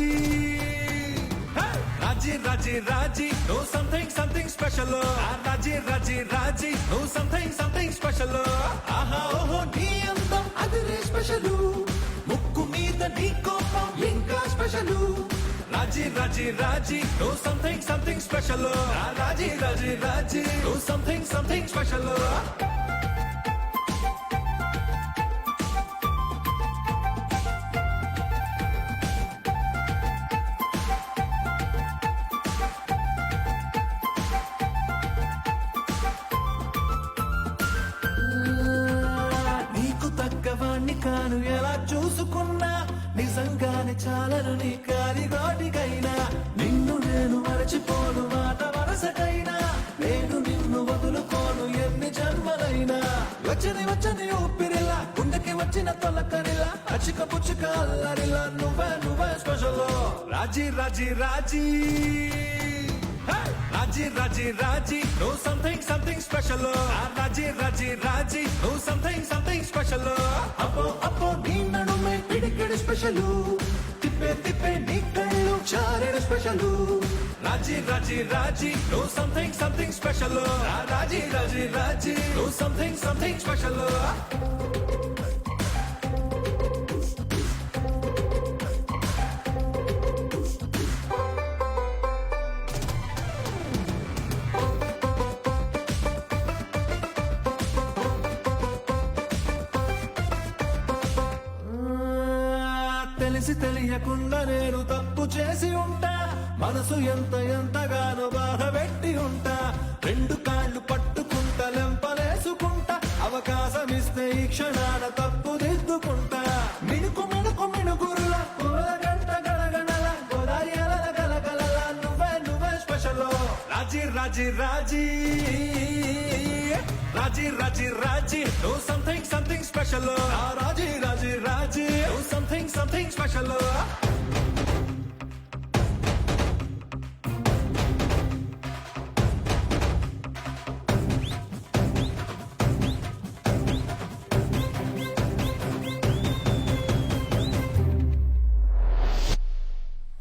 రాజీ రాజీ రాజీ నో సంథింగ్ సంథింగ్ స్పెషల్. రాజీ రాజీ రాజీ నో సంథింగ్ సంథింగ్ స్పెషల్. ఆహా ఓహో నీ అందం అదిరే స్పెషల్, ముక్కు మీద నీ కోపం ఇంకా స్పెషల్. రాజీ రాజీ రాజీ నో సంథింగ్ సంథింగ్ స్పెషల్. రాజీ రాజీ రాజీ నో సంథింగ్ సంథింగ్ స్పెషల్. నీకు తగ్గవాణ్ణి కాను ఎలా చూసుకున్నా నిజంగానే చాలను నీ కాలిగాటికైనా. నిన్ను నేను మరచిపోను మాట వరసకైనా, నేను నిన్ను వదులుకోను ఎన్ని జన్మలైనా. వచ్చని వచ్చని ఊపిరిలా గుండెకి వచ్చిన తొలకరిలా అచిక పుచ్చిక అల్లరిలా నువ్వే నువ్వే స్పెషల్. రాజీ రాజీ రాజీ రాజీ రాజీ రాజీ నో సంథింగ్ సంథింగ్ స్పెషల్. రాజీ రాజీ రాజీ నో సంథింగ్ సంథింగ్ స్పెషల్. అప్పో అప్పో నీ నడుమే పిడికిడి స్పెషల్, తిప్పే తిప్పే నీ కళ్ళు చారెడు స్పెషల్. రాజీ రాజీ రాజీ నో సంథింగ్ సంథింగ్ స్పెషల్. రాజీ రాజీ రాజీ నో సంథింగ్ సంథింగ్ స్పెషల్. తెలిసి తెలియకుండా నేను తప్పు చేసి ఉంటా, మనసు ఎంత ఎంతగానో బాధ పెట్టి ఉంటా. రెండు కాళ్ళు పట్టుకుంటా లెంపలేసుకుంటా, అవకాశం ఇస్తే ఈ క్షణాన తప్పు దిద్దుకుంటా. మిణుకు మిణుకు మిణుగురుల పూల గంట గడగడల గోదారి అలల గలగలల నువ్వే నువ్వే స్పెషల్. రాజీ రాజీ రాజీ రాజీ రాజీ రాజీ నో సంథింగ్ సంథింగ్ స్పెషల్. రాజీ రాజీ రాజీ నో సంథింగ్ సంథింగ్ స్పెషల్.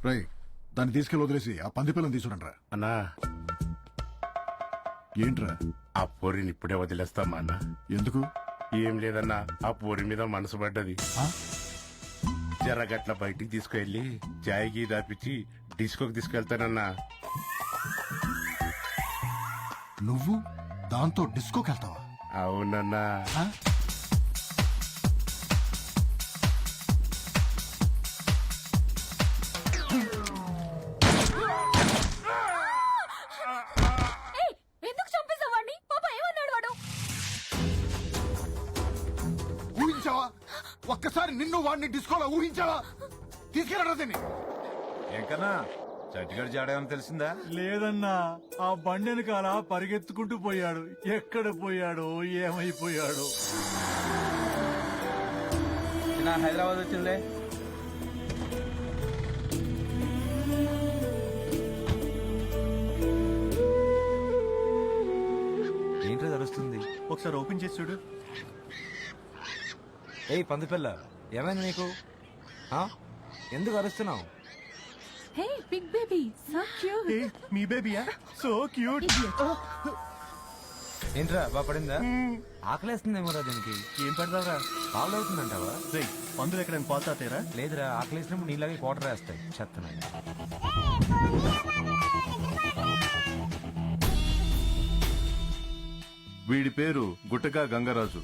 రై దాన్ని తీసుకెళ్ళి వదిలేసి ఆ పంది పిల్లని తీసుకురండ్రా. అన్నా ఏంట్రా ఆ పోరిని ఇప్పుడే వదిలేస్తామా అన్న? ఎందుకు? ఏం లేదన్నా, ఆ పోరి మీద మనసు పడ్డది. జరగట్ల బయటికి తీసుకెళ్లి చాయ్కి దాపిచ్చి డిస్కోకి తీసుకెళ్తానన్నా. నువ్వు దాంతో డిస్కోకి వెళ్తావా? అవునన్నా. ఎందుకు చంపేసావాడిని? పాప ఏమన్నాడు వాడు? ఊహించావా? ఒక్కసారి నిన్ను వాడిని డిస్కోలో ఊహించావా? తీసుకెళ్ళరా దీన్ని. ఏంకన్నా చట్టిగడి జాడేమని తెలిసిందా? లేదన్నా, ఆ బండి వెనకాల పరిగెత్తుకుంటూ పోయాడు. ఎక్కడ పోయాడో ఏమైపోయాడో. హైదరాబాద్ వచ్చిందే. ఏంట్రా తెలుస్తుంది? ఒకసారి ఓపెన్ చేసి చూడు. ఏయ్ పందిపిల్ల, ఏమైంది నీకు? ఎందుకు అరుస్తున్నావు? Hey big baby, so cute. మీ బేబీయా? So cute. ఏంట్రా బాగా పడిందా? ఆకలేస్తుందేమోరా దీనికి. ఏం పెడతావురా? పాలు అవుతుందంటావా? రేయ్, పందులు ఎక్కడైనా పాలు తాతాయిరా? లేదురా, ఆకలేసినప్పుడు నీలాగే కోటర్ వేస్తాయి. చెత్తనాయి. వీడి పేరు గుట్టకా గంగరాజు.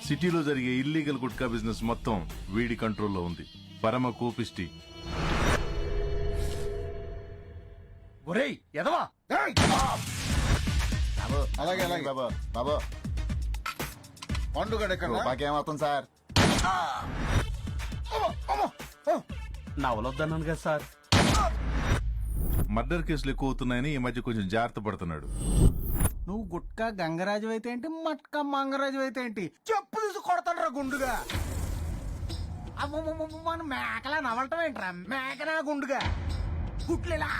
సిటీలో జరిగే ఇల్లీగల్ గుట్కా బిజినెస్ మొత్తం వీడి కంట్రోల్లో ఉంది. పరమ కోపిష్టి. ఒరేయ్ ఎదవా! అలాగే అలాగే బాబా. బాబా పండుగ ఏమవుతుంది సార్? నవలొద్దన్నాను కదా సార్. మర్డర్ కేసులు ఎక్కువ అవుతున్నాయని ఈ మధ్య కొంచెం జాగ్రత్త పడుతున్నాడు. నువ్వు గుట్కా గంగరాజు అయితే ఏంటి, మట్కా మంగరాజు అయితే ఏంటి, చెప్పు తీసి కొడతాడు రా గుండుగా. మన మేకలా నవలటం ఏంట్రా, మేకనా గుండుగా. గుట్లు ఇలా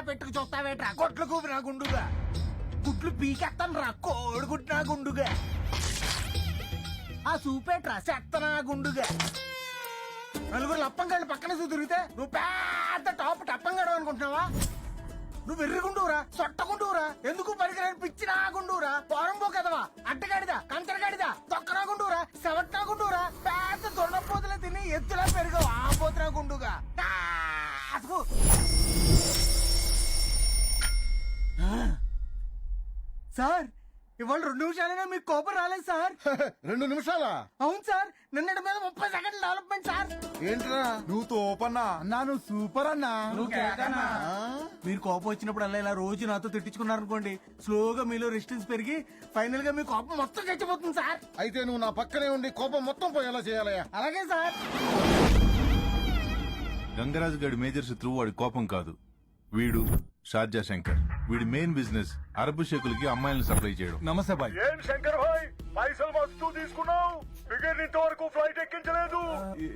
పెట్టుకు చూస్తావేంట్రా, కొట్లు కూపినా గుండుగా. గుట్లు పీకెత్తాను రా, కోడి గుట్టినా గుండుగా. ఆ సూపేట్రా, చెత్తనా గుండుగా. నలుగురు లప్పంగాళ్ళు పక్కన తిరిగితే నువ్వు పెద్ద టాప్ టప్పంగాడు అనుకుంటున్నావా? నువ్వు ఎర్రగుండురా, సొట్టగుండురా, ఎందుకు పనికిరాని పిచ్చినా గుండురా, పోరంబో కదవా, అడ్డగాడిదా, కంచరగాడిదా, తొక్కనా గుండురా, సెవట్నా గుండురా, పెద్ద దొండపోతులే తిని ఎత్తులా పెరుగవు ఆ పోతున్నా గుండుగా. సార్ ఇవాళ 2 నిమిషాలైనా మీకు కోపం రాలేదు సార్. 2 నిమిషాలా? అవును సార్, నిన్నటి మీద 30 సెకండ్లు డెవలప్మెంట్ సార్. ఏంట్రా నువ్వు తోపన్నా అన్నా, నువ్వు సూపర్ అన్నా. మీరు కోపం వచ్చినప్పుడు అలా ఇలా రోజు నాతో తిట్టించుకున్నారనుకోండి, స్లోగా మీలో రెసిస్టెన్స్ పెరిగి ఫైనల్ గా మీ కోపం మొత్తం చచ్చిపోతుంది సార్. అయితే నువ్వు నా పక్కనే ఉండి కోపం మొత్తం పోయేలా చేయాలయ్యా. అలాగే సార్. గంగరాజు గడి మేజర్ శత్రువు వాడి కోపం కాదు, వీడు షార్జా శంకర్. వీడి మెయిన్ బిజినెస్ అరబ్ షేకులకి అమ్మాయిలను సప్లై చేయడం. నమస్తే బాయ్. ఏం శంకర్ భాయ్, పైసలు మస్తు తీసుకున్నావు, ఫిగర్ ఇంతవరకు ఫ్లైట్ ఎక్కించలేదు.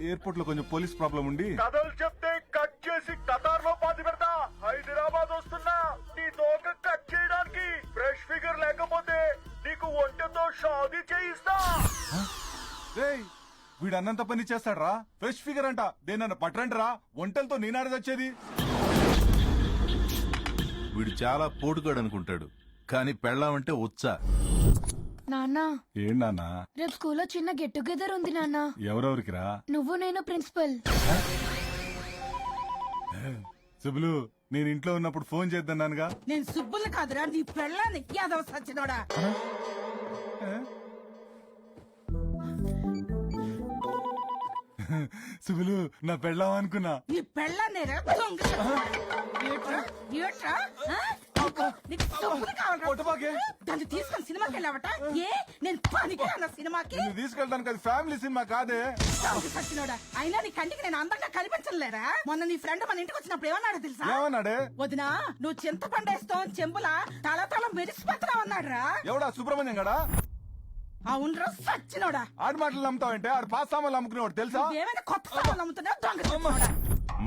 ఎయిర్పోర్ట్ లో కొంచెం పోలీస్ ప్రాబ్లం ఉండి కథలు చెప్తే కట్ చేసి కతార్ లో పాతి పెడతా. హైదరాబాద్ వస్తున్నా నీ తోక కట్ చేయడానికి. ఫ్రెష్ ఫిగర్ లేకపోతే నీకు ఒంటెతో షాదీ చేయిస్తా. వీడు అన్నంత పని చేస్తాడ్రా. ఫ్రెష్ ఫిగర్ అంట, దేనన్నా పట్టరంటరా, ఒంటలతో నేనాడ వచ్చేది. వీడు చాలా పోటుగాడు అనుకుంటాడు, కానీ పెళ్ళామంటే ఉత్సా. నాన్న ఏంటన్నా? రేపు స్కూల్లో చిన్న గెట్ టుగెదర్ ఉంది నాన్న. ఎవరెవరికిరా? నువ్వు నేను ప్రిన్సిపల్. సుబ్బులు, నేను ఇంట్లో ఉన్నప్పుడు ఫోన్ చేద్దానుగా. నేను సుబ్బులు కాదురా, నీ పెళ్ళాన్ని యాదవ సచ్చినోడా. సుబ్బులు, నా పెళ్ళాం అనుకున్నా. నీ పెళ్ళాన్నేరా దొంగ. ఏట్రా, ఏట్రా? ఆ? నీకు డబ్బులు కావాలరా? దాన్ని తీసుకొని సినిమాకి వెళ్ళావట? ఏ నేను పనికిరానా సినిమాకి? నిన్ను తీసుకెళ్ళడానికి అది ఫ్యామిలీ సినిమా కాదే. దొంగ సచ్చినోడా. అయినా నీ కంటికి నేను అందంగా కనిపించలేరా? మొన్న నీ ఫ్రెండ్ మన ఇంటికి వచ్చినప్పుడు ఏమన్నాడు తెలుసా? ఏమన్నాడే? వదినా, నువ్వు చింతపండేస్తావు చెంబులా తల తల మెరిసిపోతున్నావు అన్నాడురా. ఎవడా? సుబ్రహ్మణ్యం గడా? అవునరా సచ్చినోడా. ఆడి మాటలు నమ్ముతావంటే ఆడు పాస్ సామాన్లు అమ్ముకునేవాడు తెలుసా? ఏమైనా కొత్త సామాన్లు అమ్ముతున్నావు దొంగ సచ్చినోడా.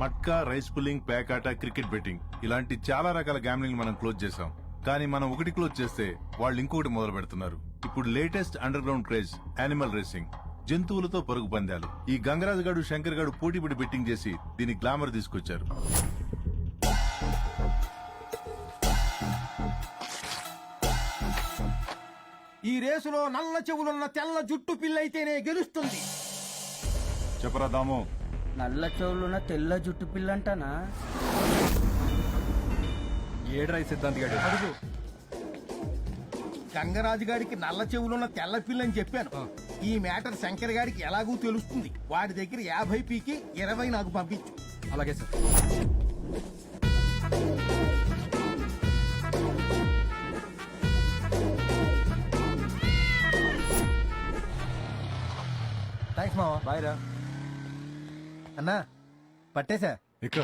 మట్కా, రైస్ పుల్లింగ్, పేకాట, క్రికెట్ బెట్టింగ్ ఇలాంటి చాలా రకాల గ్యామ్లింగ్ మనం క్లోజ్ చేసాం. కానీ మనం ఒకటి క్లోజ్ చేస్తే వాళ్ళు ఇంకొకటి మొదలు పెడుతున్నారు. ఇప్పుడు latest under ground craze animal racing, జంతువులతో పరుగు పందాలు. ఈ గంగరాజు గారు, శంకర్ గారు పోటీపడి బెట్టింగ్ చేసి దీని గ్లామర్ తీసుకొచ్చారు. ఈ రేసులో నల్ల చెవులున్న తెల్ల జుట్టు పిల్లయితేనే గెలుస్తుంది. చెప్పరా దాము. నల్ల చెవులున్న తెల్ల జుట్టు పిల్లంటానా? ఏడ్రాయి సిద్ధాంత్ గారు. అడుగు. గంగరాజు గారికి నల్ల చెవులున్న తెల్ల పిల్లని చెప్పాను. ఈ మ్యాటర్ శంకర్ గారికి ఎలాగూ తెలుస్తుంది. వాడి దగ్గర 50 పీకి 20 నాకు పంపించు. అలాగే సార్. థ్యాంక్స్ మావా. బాయ్ రా. అన్నా పట్టేశా. ఇక్కడ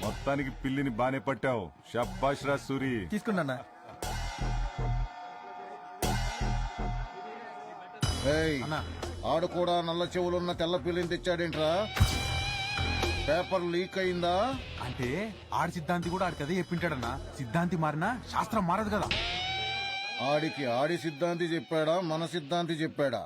మొత్తానికి పిల్లిని బానే పట్టావు. షబ్బాష్ రా సూరి. తీసుకున్నా. ఆడు కూడా నల్ల చెవులున్న తెల్ల పిల్లిని తెచ్చాడేంట్రా? పేపర్ లీక్ అయిందా? అంటే ఆడి సిద్ధాంతి కూడా ఆడి కదే చెప్పింటాడన్నా. సిద్ధాంతి మారినా శాస్త్రం మారదు కదా. ఆడికి ఆడి సిద్ధాంతి చెప్పాడా, మన సిద్ధాంతి చెప్పాడా?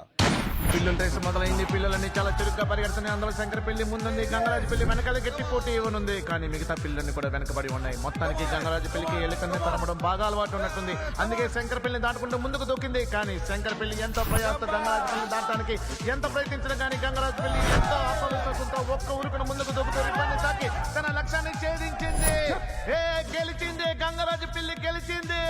పిల్లల రేసు మొదలైంది. పిల్లలన్నీ చాలా చురుగ్గా పరిగెడుతున్నాయి. అందులో శంకర్ పెళ్లి ముందుంది, గంగరాజు పెళ్లి వెనకాల గట్టి పోటీ ఇవ్వనుంది. కానీ మిగతా పిల్లల్ని కూడా వెనకబడి ఉన్నాయి. మొత్తానికి గంగరాజు పెళ్లికి ఎలుకన్ని తరమడం బాగా అలవాటు ఉన్నట్టుంది. అందుకే శంకర్ పెళ్లిని దాటుకుంటూ ముందుకు దూకింది. కానీ శంకర్ పెళ్లి ఎంతో ప్రయాస గంగరాజు పెళ్లి దాటడానికి ఎంత ప్రయత్నించినా కానీ గంగరాజు పెళ్లి ఎంతో ఆత్మవిశ్వాసంతో ఒక్క ఊరుకును ముందుకు దూకుతూ రిబ్బన్ని తాకి తన లక్ష్యాన్ని ఛేదించింది. గెలిచింది, గంగరాజు పెళ్లి గెలిచింది.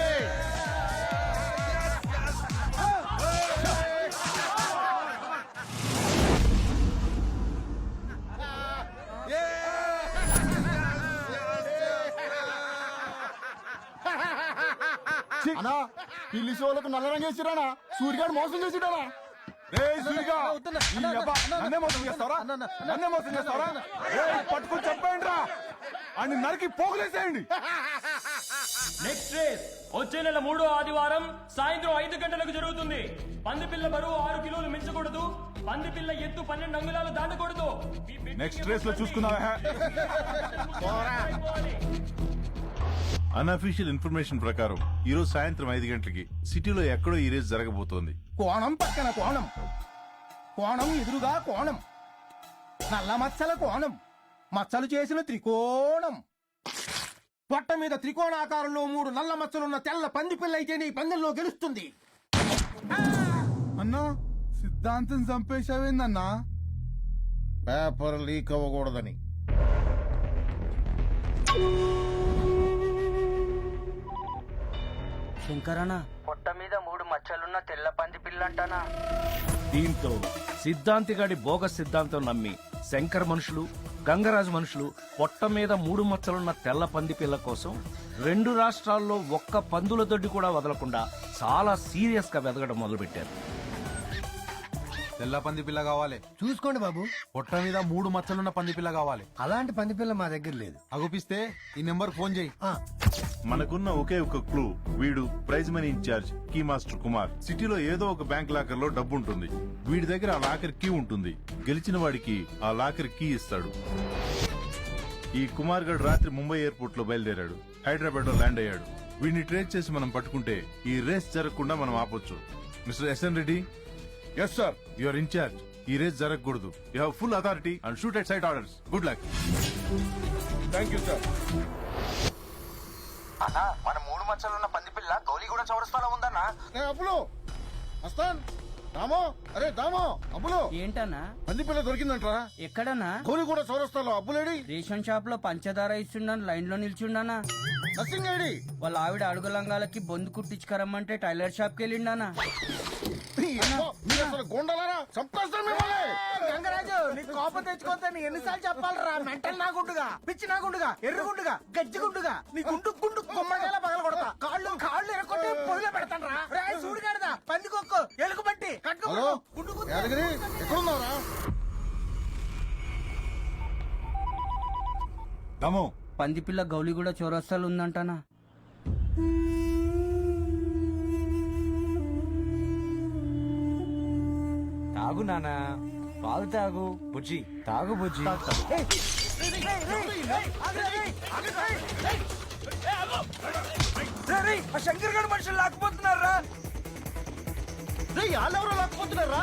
అన్నా పిల్లి షోలకు నల్ల రంగు వేసిరానా? సూర్యగాడు మోసం చేసిడానా? రేయ్ సూరిగా, ఈ యబ్బ నన్నే మోసం చేస్తావరా? నన్నే మోసం చేస్తావరా? రేయ్ పట్టుకొని చెప్పండి రా, అని నరికి పోగులేసేయండి. నెక్స్ట్ రేస్ వచ్చే నెల 3వ ఆదివారం సాయంత్రం 5 గంటలకు జరుగుతుంది. పందిపిల్ల బరువు 6 కిలోలు మించకూడదు. పందిపిల్ల ఎత్తు 12 అంగుళాలు దాటకూడదు. నెక్స్ట్ రేస్ లో చూసుకున్నావా? అన్అఫీషియల్ ఇన్ఫర్మేషన్ ప్రకారం ఈ రోజు సాయంత్రం 5 గంటలకి సిటీలో ఎక్కడో ఈ రేస్ జరగబోతోంది. కోణం పక్కన కోణం, కోణం ఎదురుగా కోణం, నల్ల మచ్చల కోణం, మచ్చలు చేసిన త్రికోణం, పొట్ట మీద త్రికోణాకారంలో 3 నల్ల మచ్చలున్న తెల్ల పంది పిల్ల అయితే నీ పందెంలో గెలుస్తుంది. అన్నా సిద్ధాంతం చంపేశావేందన్నా? Paper leak అవ్వకూడదని. శంకరనా పొట్ట మీద 3 మచ్చలున్న తెల్ల పంది పిల్లంటానా? దీంతో సిద్ధాంతిగాడి బోగస్ సిద్ధాంతం నమ్మి శంకర్ మనుషులు, గంగరాజు మనుషులు పొట్ట మీద 3 మచ్చలున్న తెల్ల పంది పిల్ల కోసం 2 రాష్ట్రాల్లో ఒక్క పందుల దొడ్డి కూడా వదలకుండా చాలా సీరియస్ గా వెదగడం మొదలుపెట్టారు. తెల్ల పంది పిల్ల కావాలి. చూసుకోండి బాబు, పొట్ట మీద 3 మచ్చలున్న పంది పిల్ల కావాలి. అలాంటి పంది పిల్ల మా దగ్గర లేదు. అగుపిస్తే ఈ నెంబర్ ఫోన్ చేయి. మనకున్న ఒకే ఒక క్లూ, వీడు prize money incharge key master Kumar. సిటీలో ఏదో ఒక బ్యాంక్ లాకర్ లో డబ్బు ఉంటుంది. వీడి దగ్గర ఆ లాకర్ కీ ఉంటుంది. గెలిచిన వాడికి ఆ లాకర్ కీ ఇస్తాడు. ఈ కుమార్ గడ్ రాత్రి ముంబై ఎయిర్పోర్ట్ లో బయలుదేరాడు. హైదరాబాద్ లో ల్యాండ్ అయ్యాడు. వీడిని ట్రేస్ చేసి మనం పట్టుకుంటే ఈ రేస్ జరగకుండా మనం ఆపొచ్చు. Mister SN Reddy. Yes sir. Your incharge. ఈ రేస్ జరగకూడదు. You have full authority and shoot at sight orders. Good luck. Thank you sir. అన్నా మన 3 మచ్చలున్న పంది పిల్ల గౌలిగూడ చౌరస్తాలో ఉందన్నా. అబ్బులు వస్తాన్ దామో, అరే దామో, అబ్బులు ఏంటన్నా పంది పిల్ల దొరికిందంటారా? ఎక్కడన్నా? గోలిగూడ చౌరస్తాలో. అబ్బులేడి రేషన్ షాప్ లో పంచదార ఇస్తుండని లైన్ లో నిల్చుండనా. Nursing AD? వాళ్ళ ఆవిడ అడుగులంగాలకి బొందు కుట్టించుకరమ్మంటే టైలర్ షాప్ కి వెళ్ళిండానా. గుండలారా చంపేస్తాను మిమ్మల్ని. గంగరాజు నీకు కోపం తెచ్చుకోవద్దని ఎన్నిసార్లు చెప్పాలరా? మెంటల్ నా గుండుగా, పిచ్చి నా గుండుగా, ఎర్రగుండుగా, గజ్జిగుండుగా నీ గుండు గుండు కొమ్మడిలా పగల కొడతా. కాళ్ళు కాళ్ళు ఎరకొట్టి పొయ్యిలో పెడతాను రా. చూడు కడదా పంది కొక్కు ఎలుగు బట్టి ఎక్కడున్నారా? పంది పిల్ల గౌలిగూడ చౌరస్తాలు ఉందంటానా. తాగు నానా, పాలు తాగు. బుజ్జి తాగు బుజ్జి. ఆ శంకర్ గడ్ మనుషులు లాక్కుపోతున్నారా? వాళ్ళెవరో లాక్కుపోతున్నారా?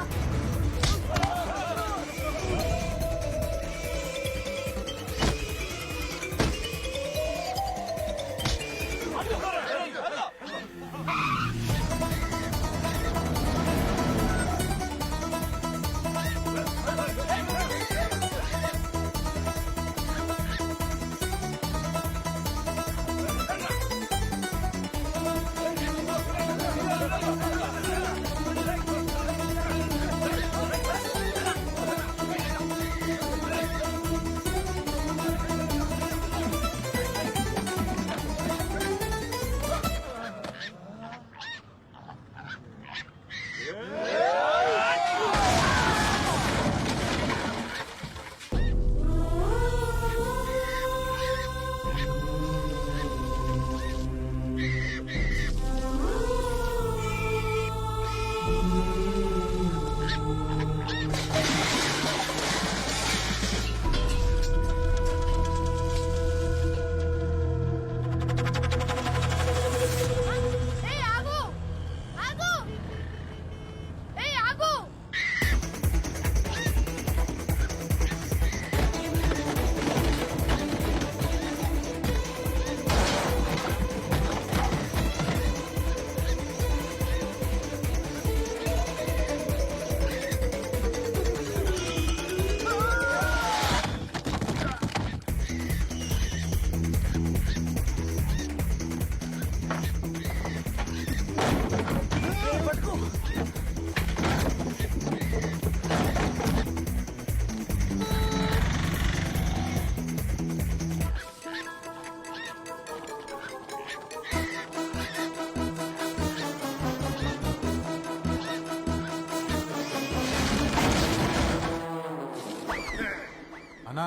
అన్నా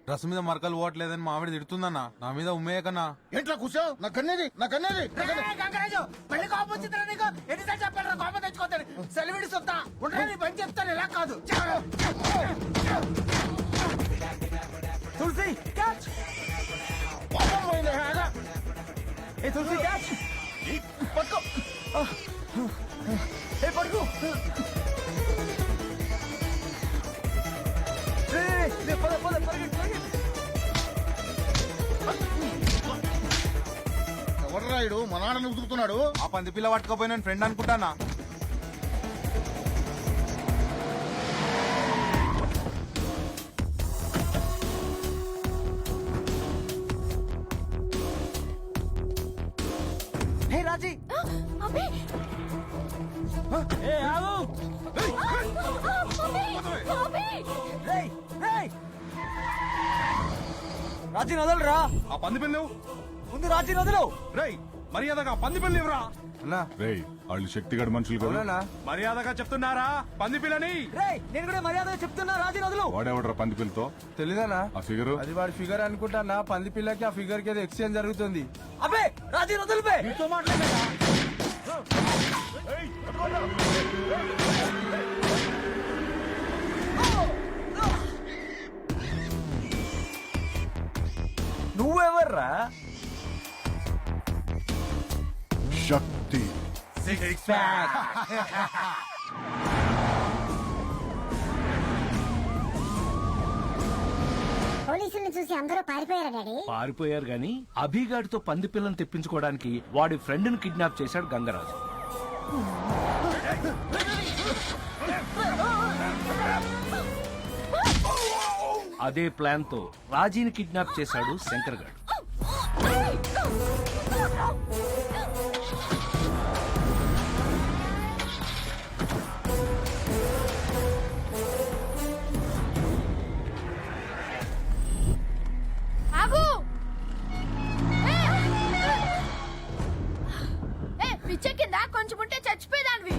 డ్రెస్ మీద మరకలు పోవట్లేదని మా ఆవిడ తిడుతుందన్నా. నా మీద ఉమ్మేయ కన్నా. ఏంట్రా కూర్చో, నా కన్నేది గంగరాజు పెళ్లి కోపం వచ్చిందిరా నీకు? ఎన్నిసార్లు చెప్పాను కోపం తెచ్చుకోతాను. సెలవిడి సొత్తా ఉంటా, నీ పని చెప్తాను. ఇలా కాదు తులసి క్యాచ్. ఏ తులసి క్యాచ్. పట్టుకో. ఏ పట్టుకో. ఎవర్రాయుడు మా నాన్నని ఉతుకుతున్నాడు? ఆ పంది పిల్ల పట్టుకోపోయి నేను ఫ్రెండ్ అనుకుంటానా. హే రాజీ. అబ్బే ఏ ఆగు. రాజీ వదలరా. ఆ పంది పిల్ల ముందు రాజీ వదలు. రేయ్ మర్యాదగా పంది పిల్ల ఇవ్వరా. అన్నా రేయ్ వాళ్ళు శక్తిగడ మనుషులు కదా. మర్యాదగా చెప్తున్నారా పంది పిల్లని. నేను కూడా మర్యాదగా చెప్తున్నా, రాజీ వదలు. వాడేవడరా పంది పిల్లతో? తెలీదానా ఆ ఫిగరు? అది వాడి ఫిగర్ అనుకుంటానా. పంది పిల్లకి ఆ ఫిగర్ కి ఎక్స్చేంజ్ జరుగుతుంది. అబ్బే రాజీ వదిలిపే. నీతో మాట్లాడలేదా? నువ్వెవర్రా? శక్తి. పోలీసుల్ని చూసి అందరూ పారిపోయారా డాడీ? పారిపోయారు గాని అభిగాడితో పంది పిల్లని తెప్పించుకోవడానికి వాడి ఫ్రెండ్ ని కిడ్నాప్ చేశాడు గంగరాజు. అదే ప్లాన్ తో రాజీని కిడ్నాప్ చేశాడు శంకర్ గాడు. ఆగు. పిచ్చ కింద కొంచెం ఉంటే చచ్చిపోయేదానివి.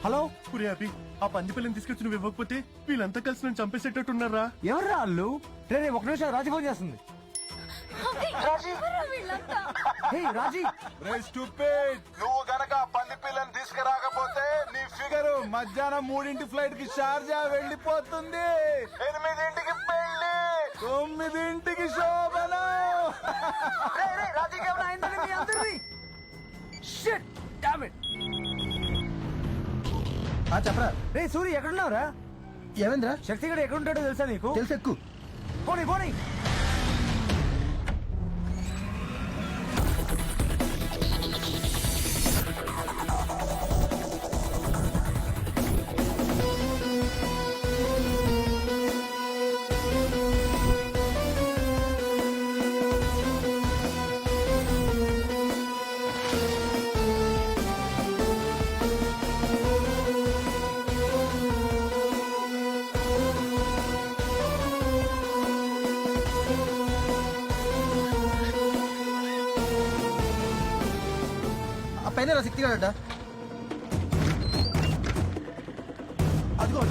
హలో పురియాపి, ఆ పంది పిల్లని తీసుకొచ్చి నువ్వు ఇవ్వకపోతే వీళ్ళంతా కలిసి నన్ను చంపేసేటట్టున్నారా? ఎవర్రా వాళ్ళు? రే ఒక నిమిషం, రాజీ ఫోన్ చేస్తుంది. రాజీ. నువ్వు గనక పంది పిల్లని తీసుకురాకపోతే నీ ఫిగర్ మధ్యాహ్నం 3 ఫ్లైట్ కి షార్జా వెళ్ళిపోతుంది. 8ంటికి పెళ్లి, 9ంటికి శోభన. చెప్పరా. రే సూరి ఎక్కడున్నావురా? ఏమైందిరా? శక్తిగడు ఎక్కడుంటాడో తెలుసా నీకు? తెలుసు, ఎక్కు. పోనీ పోనీ. ఆ పైన శక్తిగాడ. అదిగో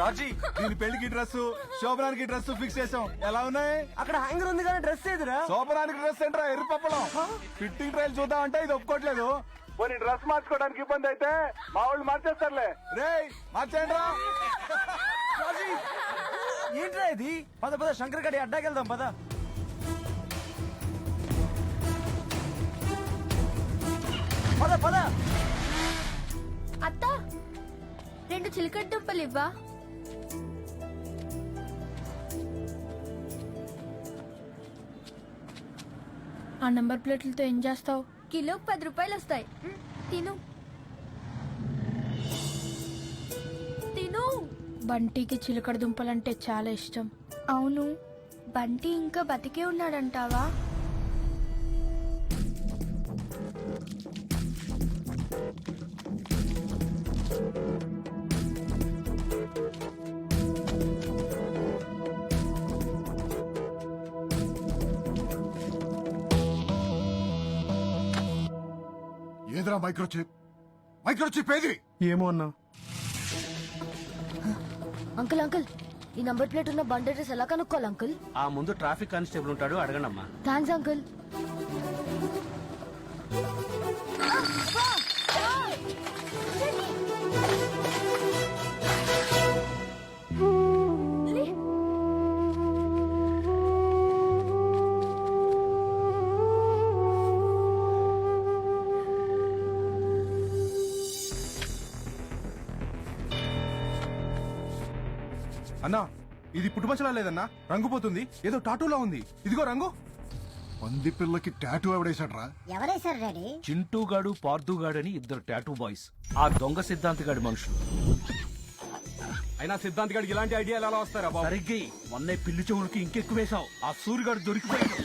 రాజీ దీని పెళ్లికి డ్రెస్ శోభనానికి డ్రెస్ ఫిక్స్ చేసాం. ఎలా ఉన్నాయి? అక్కడ హ్యాంగర్ ఉంది కానీ డ్రెస్ ఏదిరా? శోభనానికి డ్రెస్ ఏంట్రా ఎర్రి పప్పలం. ఫిట్టింగ్ ట్రయల్ చూద్దామంటే ఇది ఒప్పుకోవట్లేదు. పోనీ డ్రెస్ మార్చుకోవడానికి ఇబ్బంది అయితే మా వాళ్ళు మార్చేస్తారులే. రే మార్చేయండి రా. ఏంట్రా ఇది? పద పద శంకర్ గడి అడ్డాకెళ్దాం పద. పద పద. అత్త 2 చిలకడ దుంపలు ఇవ్వా? ఆ నంబర్ ప్లేట్లతో ఏం చేస్తావు? కిలోకి 10 రూపాయలు వస్తాయి. తిను తిను. బంటికి చిలకడ దుంపలంటే చాలా ఇష్టం. అవును, బంటి ఇంకా బతికే ఉన్నాడంటావా? ఏదిరా మైక్రోచిప్ ఏది? ఏమో అన్నా. అంకుల్ అంకుల్, ఈ నంబర్ ప్లేట్ ఉన్న బండి అడ్రస్ ఎలా కనుక్కోవాలి అంకుల్? ఆ ముందు ట్రాఫిక్ కానిస్టేబుల్ ఉంటాడు, అడగండి అమ్మా. Thanks uncle. అన్నా ఇది పుట్టుమచ్చలా లేదన్నా, రంగు పోతుంది. ఏదో టాటూలా ఉంది. ఇదిగో రంగు. పంది పిల్లకి టాటూ ఎవడేసాడ్రా? ఎవరేసారు డాడీ? చింటూగాడు పార్దుగాడు అని 2 టాటూ బాయ్స్. ఆ దొంగ సిద్ధాంతి గాడి మనుషులు. అయినా సిద్ధాంత్ గడికి ఇలాంటి ఐడియాలు ఎలా వస్తారా బాబు? సరిగ్గా మొన్న పిల్లి చెవులకి ఇంకెక్కువేశావు. ఆ సూర్యగాడు దొరికిపోయాడు.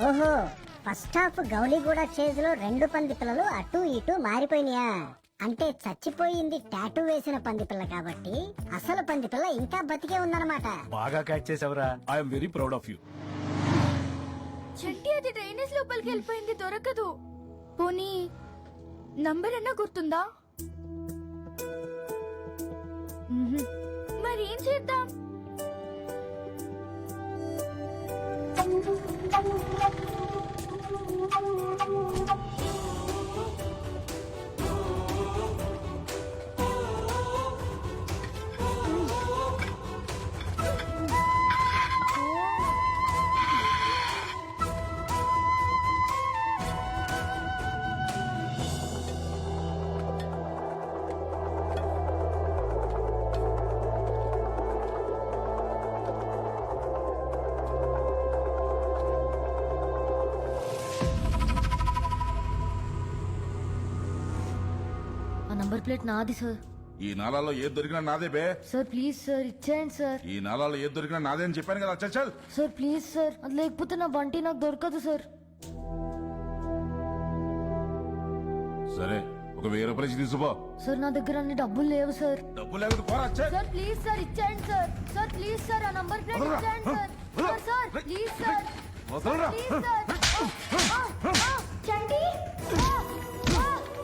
ఓహో, ఫస్ట్ హాఫ్ గౌలీగూడ చేజ్ లో 2 పంది పిల్లలు అటు ఇటు మారిపోయినాయా? అంటే చచ్చిపోయింది టాటూ వేసిన పంది పిల్ల కాబట్టి అసలు పంది పిల్ల ఇంకా బతికే ఉందన్నమాట. బాగా క్యాచ్ చేసావురా. I'm very proud of you. Chetty అది డ్రైనేజ్ లోపలికి వెళ్ళిపోయింది, దొరకదు. పోనీ నంబర్ అన్నా గుర్తుందా? మరి ఏం చేద్దాం? నంబర్ ప్లేట్ నాది సార్. ఈ నాలాలో ఏది దొరికినా నాదే బే. సార్ ప్లీజ్ సార్ ఇచ్చేయండి సార్. ఈ నాలాలో ఏది దొరికినా నాదే అని చెప్పాను కదా. చల్ చల్. సార్ ప్లీజ్ సార్, అది లేకపోతే నా బంటి నాకు దొరకదు సార్. సరే, ఒక 1000 రూపాయలు ఇచ్చి తీసుకో. సార్ నా దగ్గర అన్ని డబ్బులు లేవు సార్. డబ్బు లేకపోతే పోరా. సార్ ప్లీజ్ సార్ ఇచ్చేయండి సార్. సార్ ప్లీజ్ సార్, ఆ నంబర్ ప్లేట్ ఇచ్చేయండి sir. Sir sir please sir. Please sir. చండి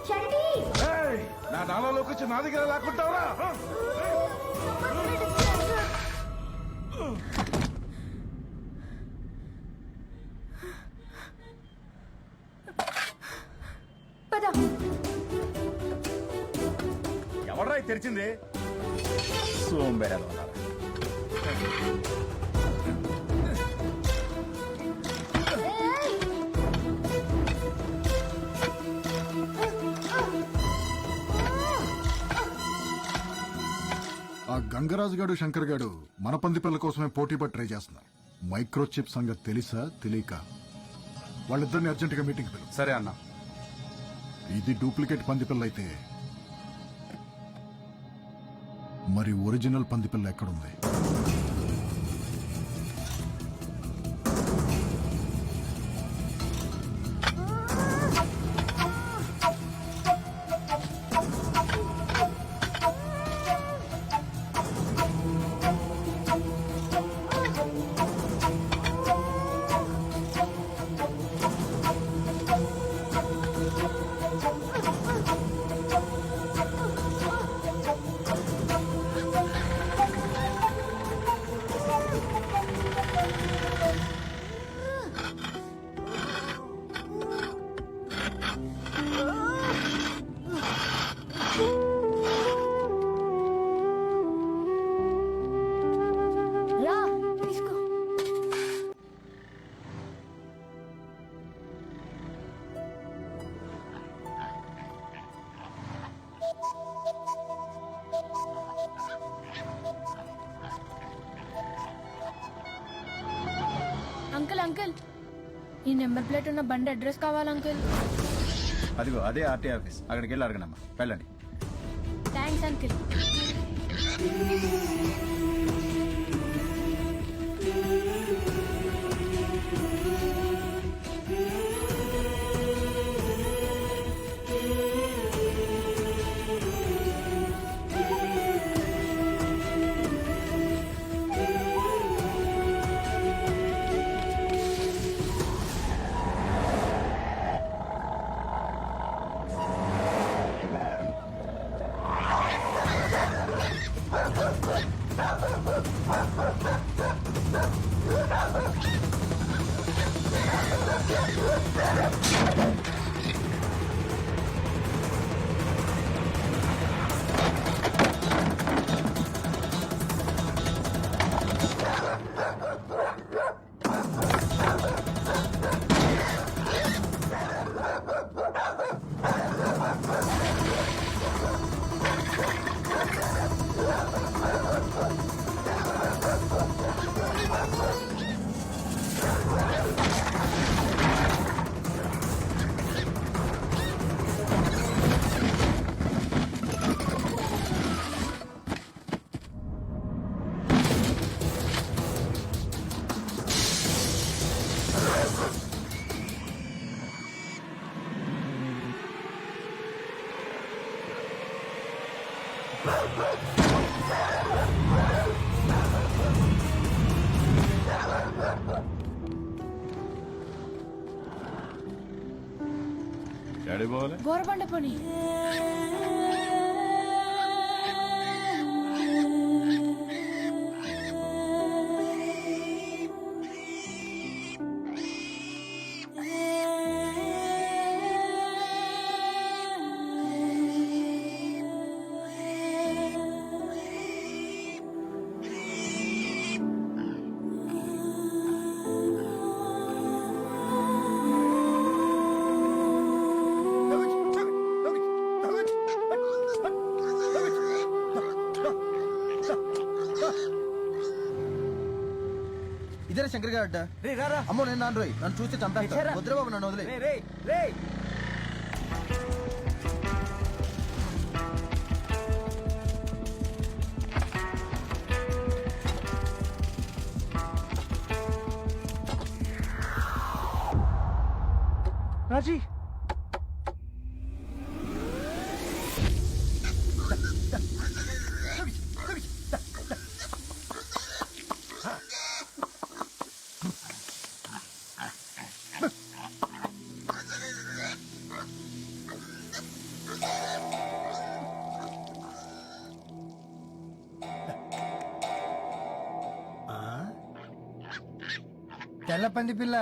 చండి, నా నాలాలోకి వచ్చి నా దగ్గర లాక్కుంటావురా? పద. ఎవడ్రా ఇది తెరిచింది? సోంబేరాలు ఉన్నారు. ఆ గంగరాజు గాడు శంకర్ గాడు మన పంది పిల్ల కోసమే పోటీ పడి ట్రై చేస్తున్నారు. మైక్రోచిప్ సంగతి తెలుసా తెలియక వాళ్ళిద్దరిని అర్జెంటుగా మీటింగ్ పిలువు. సరే అన్న. ఇది డూప్లికేట్ పంది పిల్ల అయితే మరి ఒరిజినల్ పంది పిల్ల ఎక్కడుంది? అంకుల్ ఈ నెంబర్ ప్లేట్ ఉన్న బండి అడ్రస్ కావాలి అంకుల్. అదిగో అదే ఆర్టీ ఆఫీస్, అక్కడికి వెళ్ళి అడగనమ్మా, వెళ్ళండి. Thanks uncle. గోరబండ పని. ఇదే శంకర్ గారు అడ్డ. అమ్మో నేను నాన్న రోయ్, నన్ను చూస్తే చంపేస్తా. వద్దురా బాబు, నన్ను వదిలే. రాజీ తెల్ల పంది పిల్ల,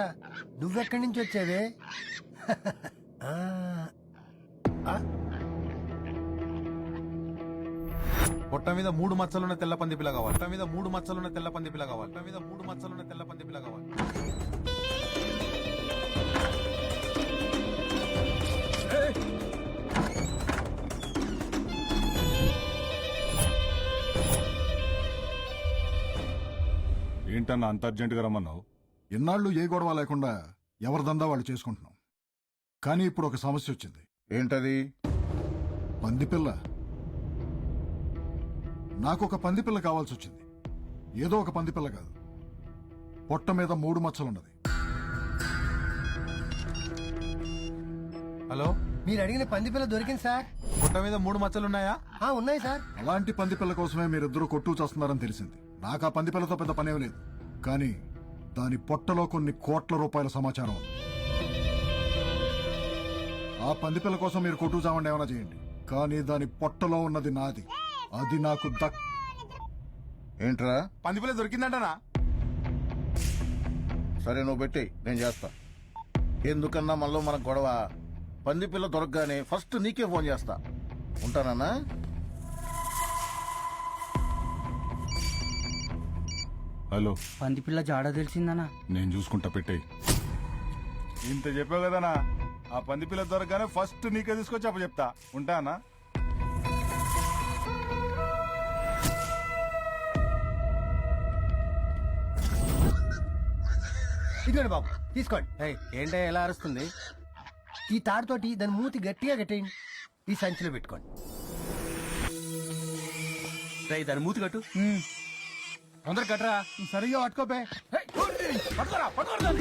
నువ్వెక్కడి నుంచి వచ్చావే? పొట్ట మీద 3 మచ్చలున్న తెల్ల పంది పిల్ల కావాలి. పొట్ట మీద 3 మచ్చలున్న తెల్ల పంది పిల్ల కావాలి. పొట్ట మీద 3 మచ్చలున్న తెల్ల పంది పిల్ల కావాలి. ఏంటన్నా అంత అర్జెంటుగా రమ్మన్నావు? ఇన్నాళ్ళు ఏ గొడవ లేకుండా ఎవరి దందా వాళ్ళు చేసుకుంటున్నాం. కానీ ఇప్పుడు ఒక సమస్య వచ్చింది. ఏంటది? పందిపిల్ల. నాకు ఒక పందిపిల్ల కావాల్సి వచ్చింది. ఏదో ఒక పందిపిల్ల కాదు, పొట్ట మీద 3 మచ్చలున్నది. హలో, మీరు అడిగిన పంది పిల్ల దొరికింది సార్. పొట్ట మీద 3 మచ్చలున్నాయా? ఉన్నాయి సార్. అలాంటి పందిపిల్ల కోసమే మీరిద్దరూ కొట్టు చేస్తున్నారని తెలిసింది. నాకు ఆ పందిపిల్లతో పెద్ద పనేం లేదు, కానీ దాని పొట్టలో కొన్ని కోట్ల రూపాయల సమాచారం ఉంది. ఆ పందిపిల్ల కోసం మీరు కొట్టు చావండి, ఏమైనా చేయండి, కానీ దాని పొట్టలో ఉన్నది నాది. అది నాకు ఏంట్రా? పందిపిల్ల దొరికిందంటనా? సరే నువ్వు పెట్టి నేను చేస్తా. ఎందుకన్నా మనలో మన గొడవ. పంది పిల్ల దొరకగానే ఫస్ట్ నీకే ఫోన్ చేస్తా. ఉంటానన్నా? హలో, పంది పిల్ల జాడ తెలిసిందనా? నేను చూసుకుంటా, పెట్టేయి. ఇంత చెప్పావు కదనా, ఆ పంది పిల్ల దొరకగానే ఫస్ట్ నీకే తీసుకొచ్చి అప్పు చెప్తా. ఉంటానా? ఇదిగోండి బాబు తీసుకోండి. ఏంటో ఎలా అరుస్తుంది? ఈ తాడుతోటి దాని మూతి గట్టిగా కట్టేయండి. ఈ సంచిలో పెట్టుకోండి. దాని మూతి కట్టు. తొందర కట్టరా. సరిగా పట్టుకోపే. పట్టుకోరా పట్టుకోరా.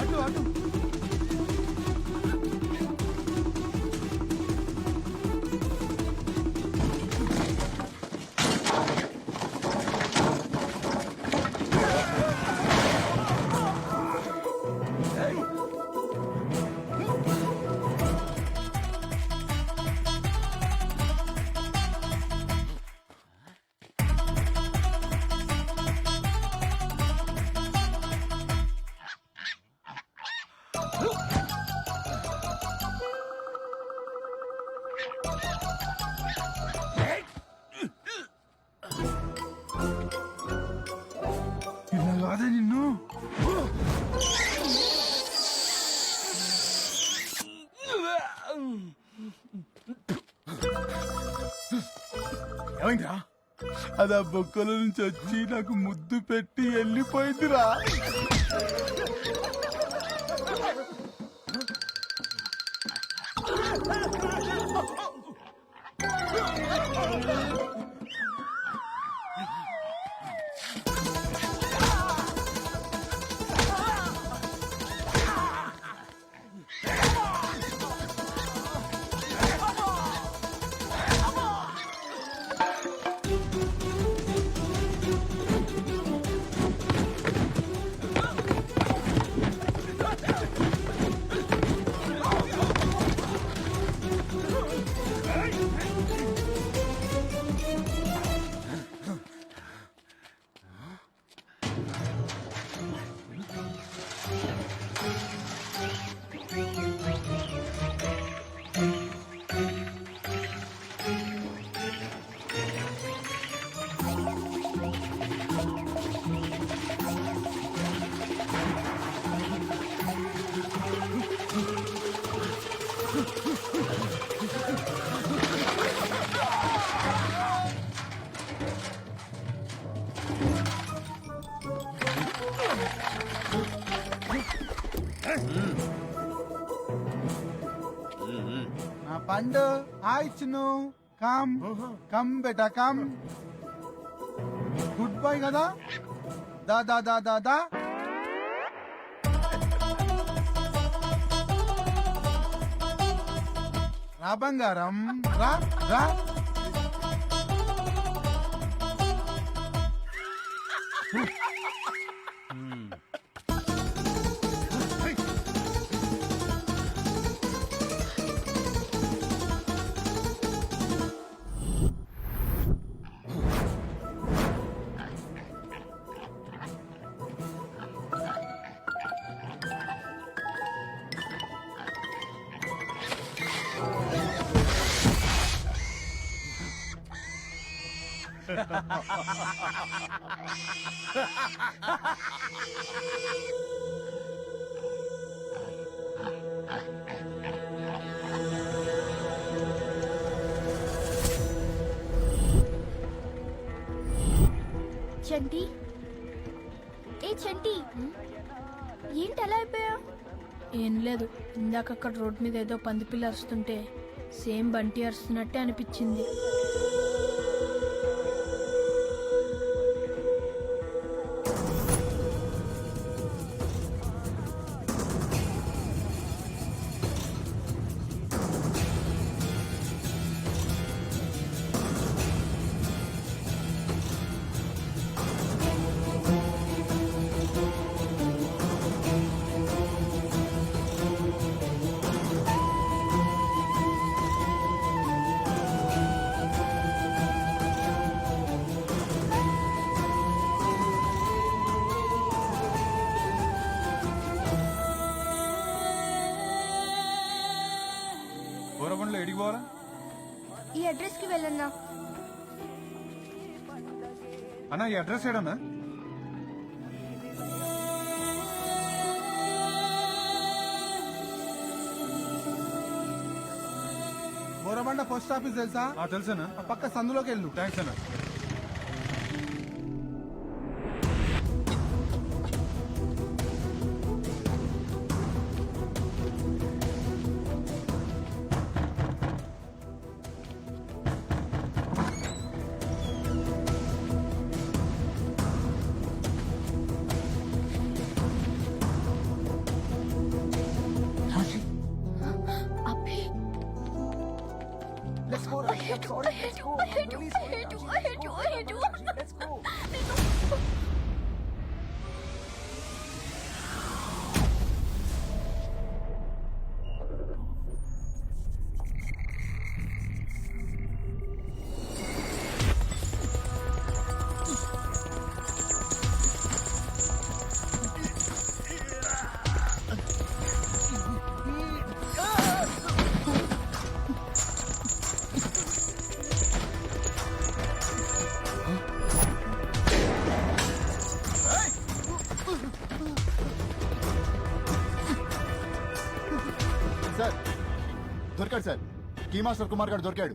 అటు అటు. ఇలా కాదే నిన్ను. ఏమైందిరా? అది ఆ బొక్కల నుంచి వచ్చి నాకు ముద్దు పెట్టి వెళ్ళిపోయిందిరా. పండు హాయ్ చిన్ను. కమ్ కమ్ బేటా కమ్. గుడ్ బాయ్ కదా. దా దా దా దా దా. రా బంగారం రా రా. చంటి, ఏ చంటి, ఏంటి అలా అయిపోయా? ఏం లేదు, ఇందాక అక్కడ రోడ్ మీద ఏదో పందిపిల్ల అరుస్తుంటే సేమ్ బంటి అరుస్తున్నట్టే అనిపించింది. ఊరబండ్లో ఎడికి పోవాలా? ఈ అడ్రస్ కి వెళ్ళన్నా. అన్నా ఈ అడ్రస్ ఏడన్నా? బోరబండ పోస్ట్ ఆఫీస్ తెలుసా? తెలుసా. పక్క సందులోకి వెళ్ళు. థ్యాంక్స్ అన్నా. సార్ దొరికాడు సార్ కీ మాస్టర్ కుమార్ గారు దొరికాడు.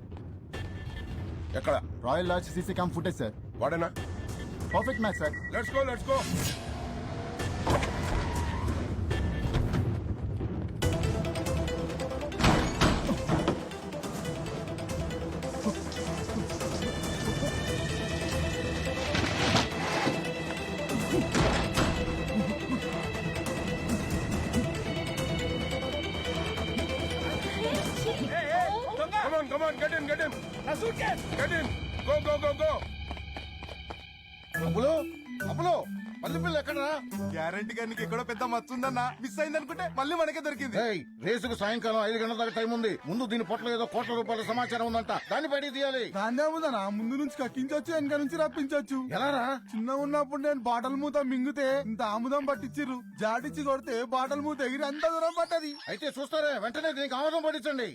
ఎక్కడ? Royal lodge CC cam footage sir. వాడేనా? Perfect match sir. Let's go, let's go. Come on, come on, get in, get in. Get in. Go, go, go, go. అప్పులో అప్పులో మళ్ళీ పిల్ల ఎక్కడరా? గ్యారంటీగా నీకు ఎక్కడో పెద్ద మచ్చుందన్నా. మిస్ అయింది అనుకుంటే మళ్ళీ మనకే దొరికింది. రేసుకు సాయంకాలం 5 గంటల దాకా టైం ఉంది. ముందు దీని పొట్టలో ఏదో కోట్ల రూపాయల సమాచారం ఉందంట. దాన్ని బయటికి తీయాలి. దాన్నే ఉందనా? ముందు నుంచి కక్కించొచ్చు, వెనక నుంచి రప్పించొచ్చు. ఎలారా? చిన్న ఉన్నప్పుడు నేను బాటల్ మూత మింగితే ఇంత ఆముదం పట్టించిర్రు. జాడిచ్చి కొడితే బాటల్ మూత ఎగిరి అంత దూరం పట్టది. అయితే చూస్తారే, వెంటనే దీనికి ఆమోదం పట్టించండి.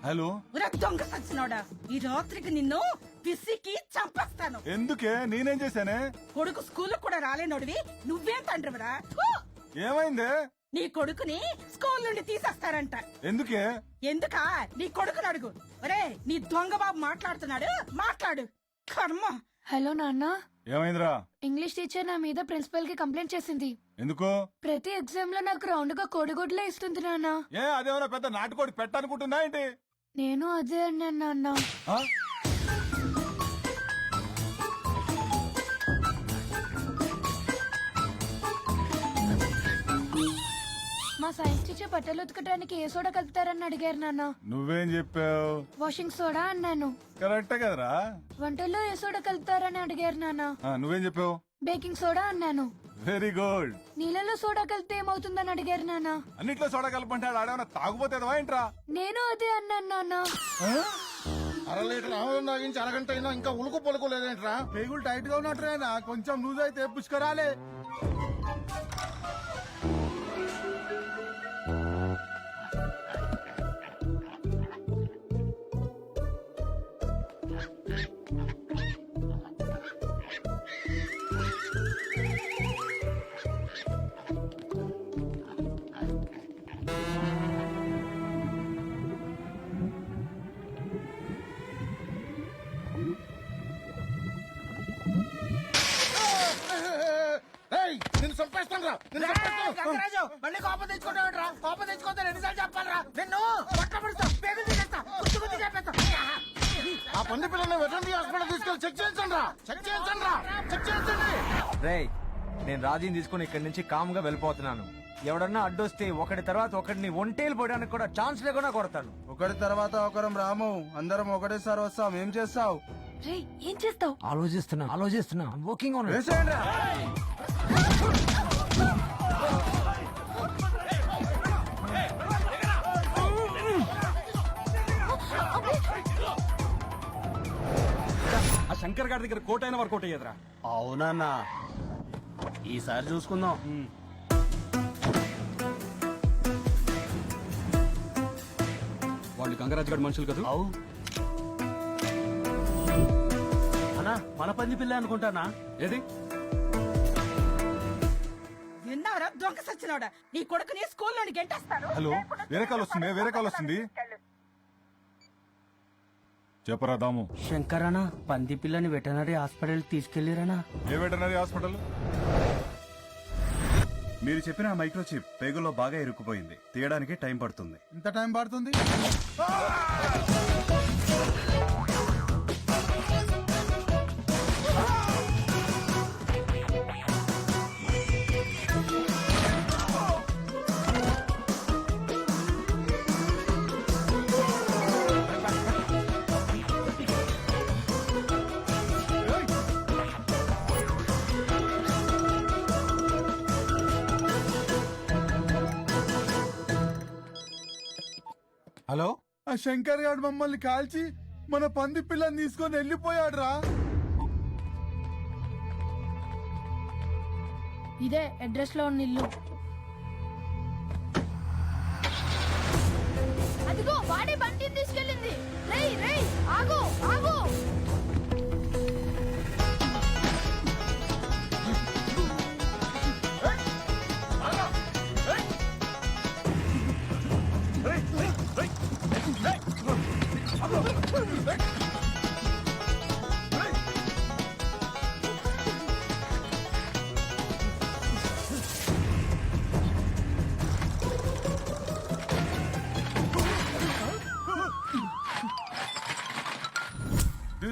హలో, దొంగ సచ్చినోడా, ఈ రాత్రికి నిన్ను పిసికి చంపేస్తాను. ఎందుకే? నేనేం చేశానే? కొడుకు స్కూల్ కూడా రాలేనోడివి నువ్వేం తండ్రివరా? ఏమైందే? నీ కొడుకుని స్కూల్ నుండి తీసేస్తారంట. ఎందుకే? ఎందుకా? నీ కొడుకుని అడుగు. ఒరే, నీ దొంగ బాబు మాట్లాడుతున్నాడు, మాట్లాడు. కర్మ. హలో నాన్న, ఏమైందిరా? ఇంగ్లీష్ టీచర్ నా మీద ప్రిన్సిపల్ కి కంప్లైంట్ చేసింది. ఎందుకు? ప్రతి ఎగ్జామ్ లో నాకు రౌండ్ గా కోడిగుడ్లే ఇస్తుంది నాన్న. అదేమన్నా పెద్ద నాటుకోడి పెట్టనుకుంటున్నా ఏంటి? నేను అదే అన్నాను నాన్న. మా సైన్స్ టీచర్ బట్టలు ఉతకడానికి ఏ సోడా కలుపుతారని అడిగారు నాన్న. నువ్వేం చెప్పావు? వాషింగ్ సోడా అన్నాను. కరెక్టే కదరా? వంటల్లో ఏ సోడా కలుపుతారని అడిగారు నాన్న. నువ్వేం చెప్పావు? బేకింగ్ సోడా అన్నాను. Very good. నీళ్ళలో సోడా కలిపితే ఏమవుతుందని అడిగారు నాన్న. అన్నిట్లో సోడా కలపంటాడు. ఆడేమన్నా తాగుపోతే ఏంట్రా? నేను అదే అన్నాను నాన్న. 1/2 లీటర్ ఆమోదం తాగించి అరగంట అయినా ఇంకా ఉలుకు పలుకోలేదేంట్రా? పేగులు టైట్ గా ఉన్నట్టున్నా. కొంచెం లూజ్ అయితే పుష్కరాలే. నిన్ను చంపేస్తాను రా. గంగరాజు, మళ్ళీ కోపం తెచ్చుకుంటావుట్రా? కోపం తెచ్చుకుంటే ఎన్నిసార్లు చెప్పాలరా? నిన్ను పట్టబడుతా, పేగులు తీసేస్తా, గుర్తు గుర్తు చెప్పేస్తా. ఆ పంది పిల్లల్ని వెటర్నరీ హాస్పిటల్ తీసుకెళ్ళి చెక్ చేయించండి రా. చెక్ చేయించండి రా. చెక్ చేయించండి. రేయ్, నేను రాజీని తీసుకుని ఇక్కడి నుంచి కామ్ గా వెళ్ళిపోతున్నాను. ఎవడన్నా అడ్డొస్తే ఒకటి తర్వాత ఒకటిని ఒంటేలు పోయడానికి కూడా ఛాన్స్ లేకుండా కొడతాను. ఒకటి తర్వాత ఒకరం రాము, అందరం ఒకటేసారి వస్తాం. ఏం చేస్తావు? ఏం చేస్తావు? ఆలోచిస్తున్నా. Working on it. ఆ శంకర్ గారి దగ్గర కోట్ అయిన వర్కౌట్ అయ్యేదిరా. అవునన్నా, ఈసారి చూసుకుందాం. వాళ్ళు గంగరాజు గారి మనుషులు కదా? అన్నా, మన పంది పిల్ల అనుకుంటానా? ఏది? విన్నావరా దొంగ సచ్చినోడా? నీ కొడుకుని స్కూల్ నుండి గెంటేస్తాను. హలో, వేరే కాల్ వస్తుంది. వేరే కాల్ వస్తుంది. చెప్పరా దాము. శంకర్ అన్న, పంది పిల్లని వెటనరీ హాస్పిటల్ తీసుకెళ్లిరనా? ఏ వెటనరీ హాస్పిటల్? మీరు చెప్పిన మైక్రోచిప్ పేగులో బాగా ఇరుక్కుపోయింది. తీయడానికి టైం పడుతుంది. ఇంత టైం పడుతుంది? హలో, ఆ శంకర్ గారు మమ్మల్ని కాల్చి మన పంది పిల్లని తీసుకొని వెళ్ళిపోయాడు రా. ఇదే అడ్రస్ లో ఉన్న ఇల్లు. అదిగో వాడే బండిని తీసుకెళ్ళింది. రేయ్ రేయ్ ఆగు ఆగు.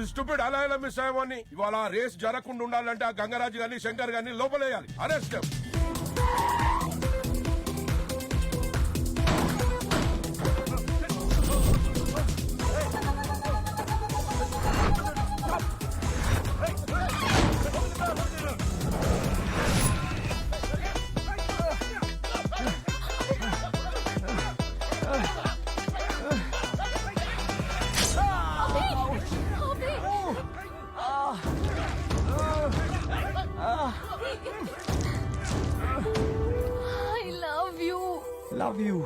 స్టూపిడ్ అలా ఎలా మిస్ అయ్యామని. ఇవాళ రేస్ జరగకుండా ఉండాలంటే ఆ గంగరాజు గాని శంకర్ గాని లోపలేయాలి. Arrest. I love you. Love you.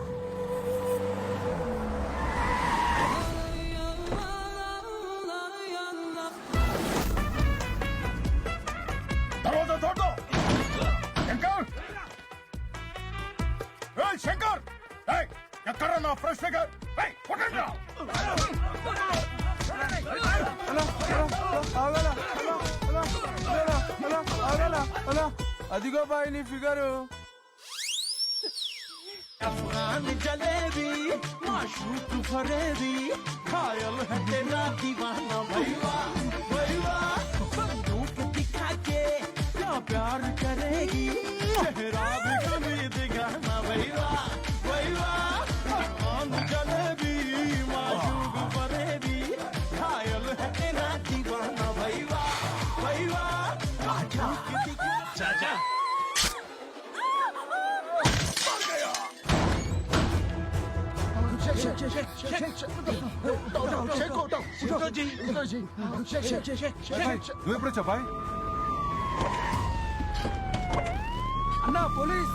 Shankar, ఎక్కడ నా ఫ్రెష్ ఫిగర్? అదిగో బాయ్ నీ ఫిగరు. अफगान जलेबी माशूक फरेबी घायल है तेरा दीवाना भैया भैया बंदूक दिखा के क्या प्यार करेगी चेहरा भी कभी दिखाना भैया भैया अफगान जलेबी माशूक फरेबी घायल है तेरा दीवाना भैया भैया माशूक दिखा चाचा నువ్వు ఎప్పుడు చెప్పాయి అన్నా పోలీస్.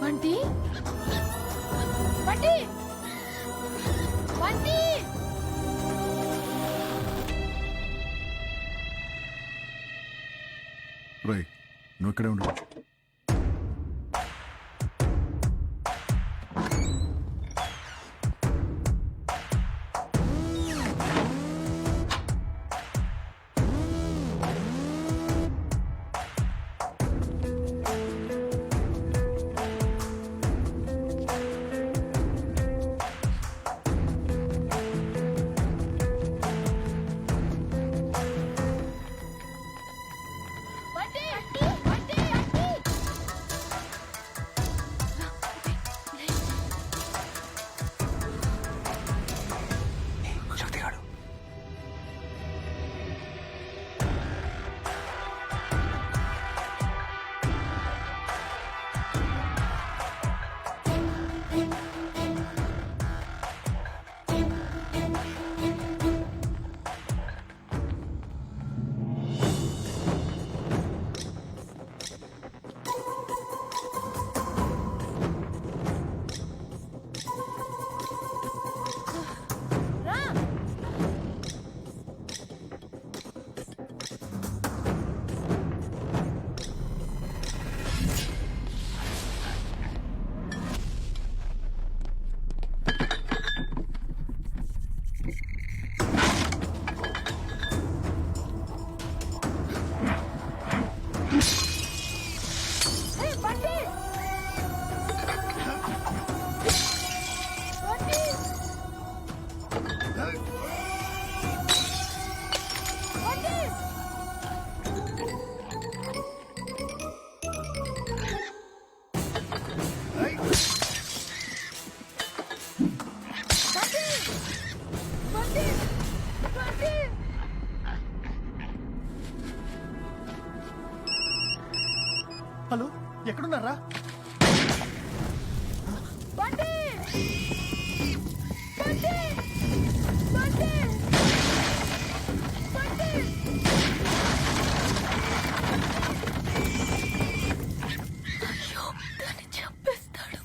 బంటి బంటి బంటి. రై, నువ్వు ఇక్కడే ఉండు. బంటి బంటి బంటి హలో ఎక్కడున్నారా? బండి బండి బండి బండి అయ్యో దాన్ని చంపేస్తాడు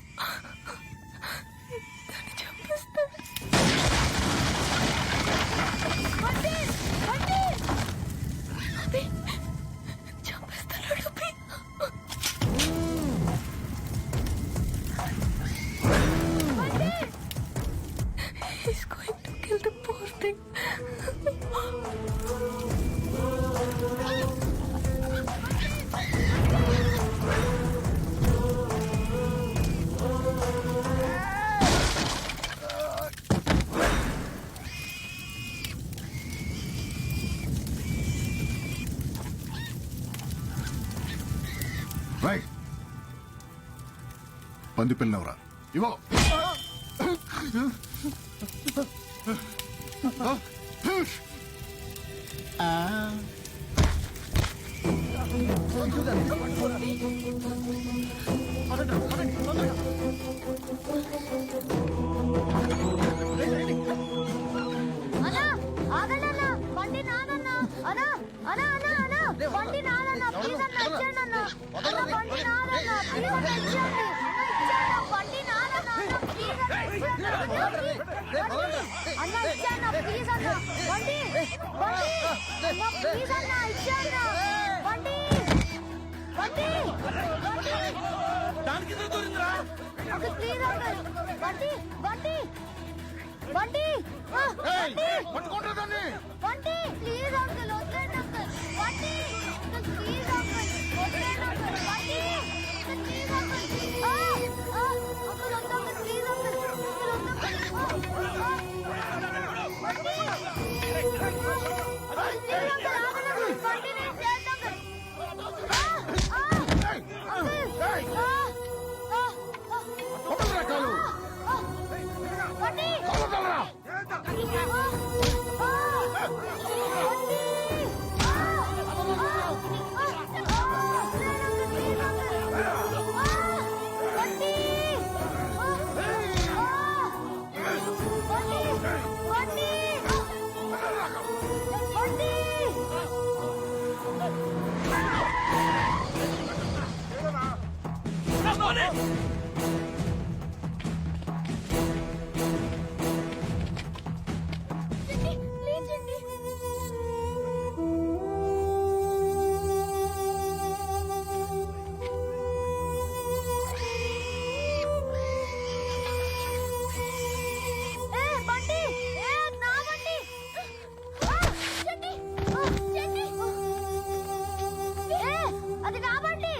దాన్ని చంపేస్తాడు బండి బండి అభి చంపేస్తాడు అభి He's going to kill the poor thing. Right పంది పిల్లవరా ఇవో అన్నా ఆగన్నా బండి నాదన్నా అన్నా అన్నా అన్నా అన్నా బండి నాదన్నా ప్లీజ్ అన్నా ఇచ్చేయండి అన్నా అన్నా బండి నాదన్నా ప్లీజ్ అన్నా ఇచ్చేయండి బండి నాదన్నా అన్నా ప్లీజ్ అన్నా ఇచ్చేయండి ప్లీజ్ అన్నా బండి బండి అన్నా ప్లీజ్ అన్నా ఇచ్చేయండి బండి బండి బండి దానికి దొరిందిరా. అది ప్లీజ్ అన్నా బండి బండి బండి పట్టుకుంటా దాన్ని. బండి ప్లీజ్ అంకుల్ వద్దండి అంకుల్ బండి ప్లీజ్ అంకుల్ వద్దండి అంకుల్ బండి ప్లీజ్ అంకుల్ అంకుల్ వద్దండి ప్లీజ్ అంకుల్ బండి బండి నేను చేద్దాం బండి అది కాబట్టి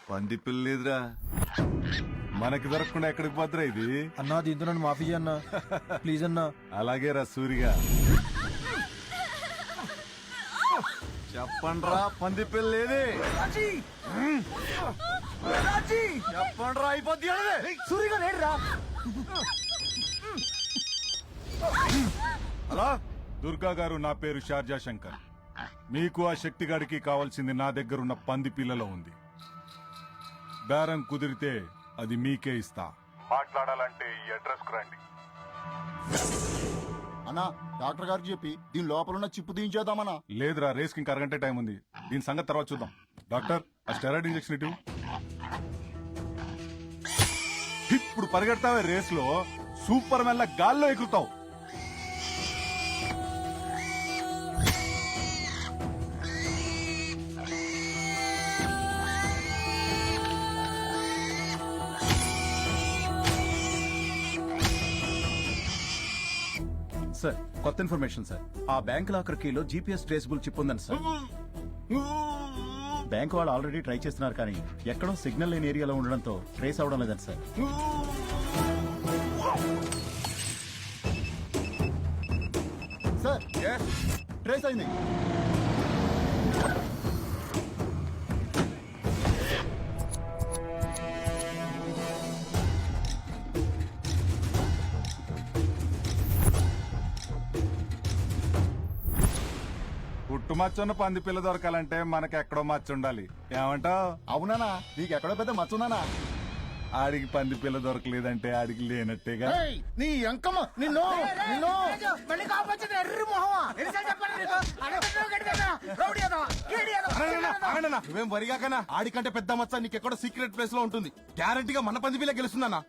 పంది పిల్ల లేదురా, మనకి దొరకకుండా ఎక్కడికి పోతురా ఇది? అన్నా దీంతో నన్ను మాఫీ అన్నా ప్లీజ్ అన్నా. అలాగే రా సూరిగా. చెప్పండ్రా పంది పిల్ల లేదే? చెప్పండ్రా అయిపోద్ది. సూరిగా లేడురా. హలో దుర్గా గారు, నా పేరు షార్జా శంకర్. మీకు ఆ శక్తిగాడికి కావాల్సింది నా దగ్గర ఉన్న పంది పిల్లలో ఉంది. బేరం కుదిరితే అది మీకే ఇస్తా. మాట్లాడాలంటే ఈ అడ్రస్ కు రండి. అన్నా డాక్టర్ గారికి చెప్పి దీని లోపల ఉన్న చిప్పు తీయించేద్దామన్నా. లేదురా, రేస్ కి ఇంకా అరగంట టైం ఉంది. దీని సంగతి తర్వాత చూద్దాం. డాక్టర్, ఆ స్టెరాయిడ్ ఇంజెక్షన్ ఇటు. ఇప్పుడు పరిగెడతావే రేస్ లో, సూపర్ మెల్ల గాల్లో ఎగురుతావు. సార్ కొత్త ఇన్ఫర్మేషన్ సార్. ఆ బ్యాంక్ లాకర్ కీలో జీపీఎస్ ట్రేసబుల్ చిప్ ఉందని సార్. బ్యాంక్ వాళ్ళు ఆల్రెడీ ట్రై చేస్తున్నారు కానీ ఎక్కడో సిగ్నల్ లేని ఏరియాలో ఉండడంతో ట్రేస్ అవడం లేదని సార్. సార్ ట్రేస్ అయింది. మచ్చ ఉన్న పంది పిల్ల దొరకాలంటే మనకి ఎక్కడో మచ్చ ఉండాలి. ఏమంటావ్? అవునానా నీకు ఎక్కడో పెద్ద మచ్చుందానా? ఆడికి పంది పిల్ల దొరకలేదంటే ఆడికి లేనట్టేగా. నీ ఎంకమ్మ నిన్ను నిన్ను మళ్ళీ కాపొచ్చింది ఎర్రి మొహమా ఎన్నిసార్లు చెప్పాలి నీకు? అడగట్లేదు, గడిపేదా? రౌడీ ఏదో, గీడి ఏదో. నువ్వేం వరిగాకనా? ఆడికంటే పెద్ద మచ్చ నీకెక్కడో సీక్రెట్ ప్లేస్ లో ఉంటుంది. గ్యారంటీగా మన పంది పిల్ల గెలుస్తుందన్నా.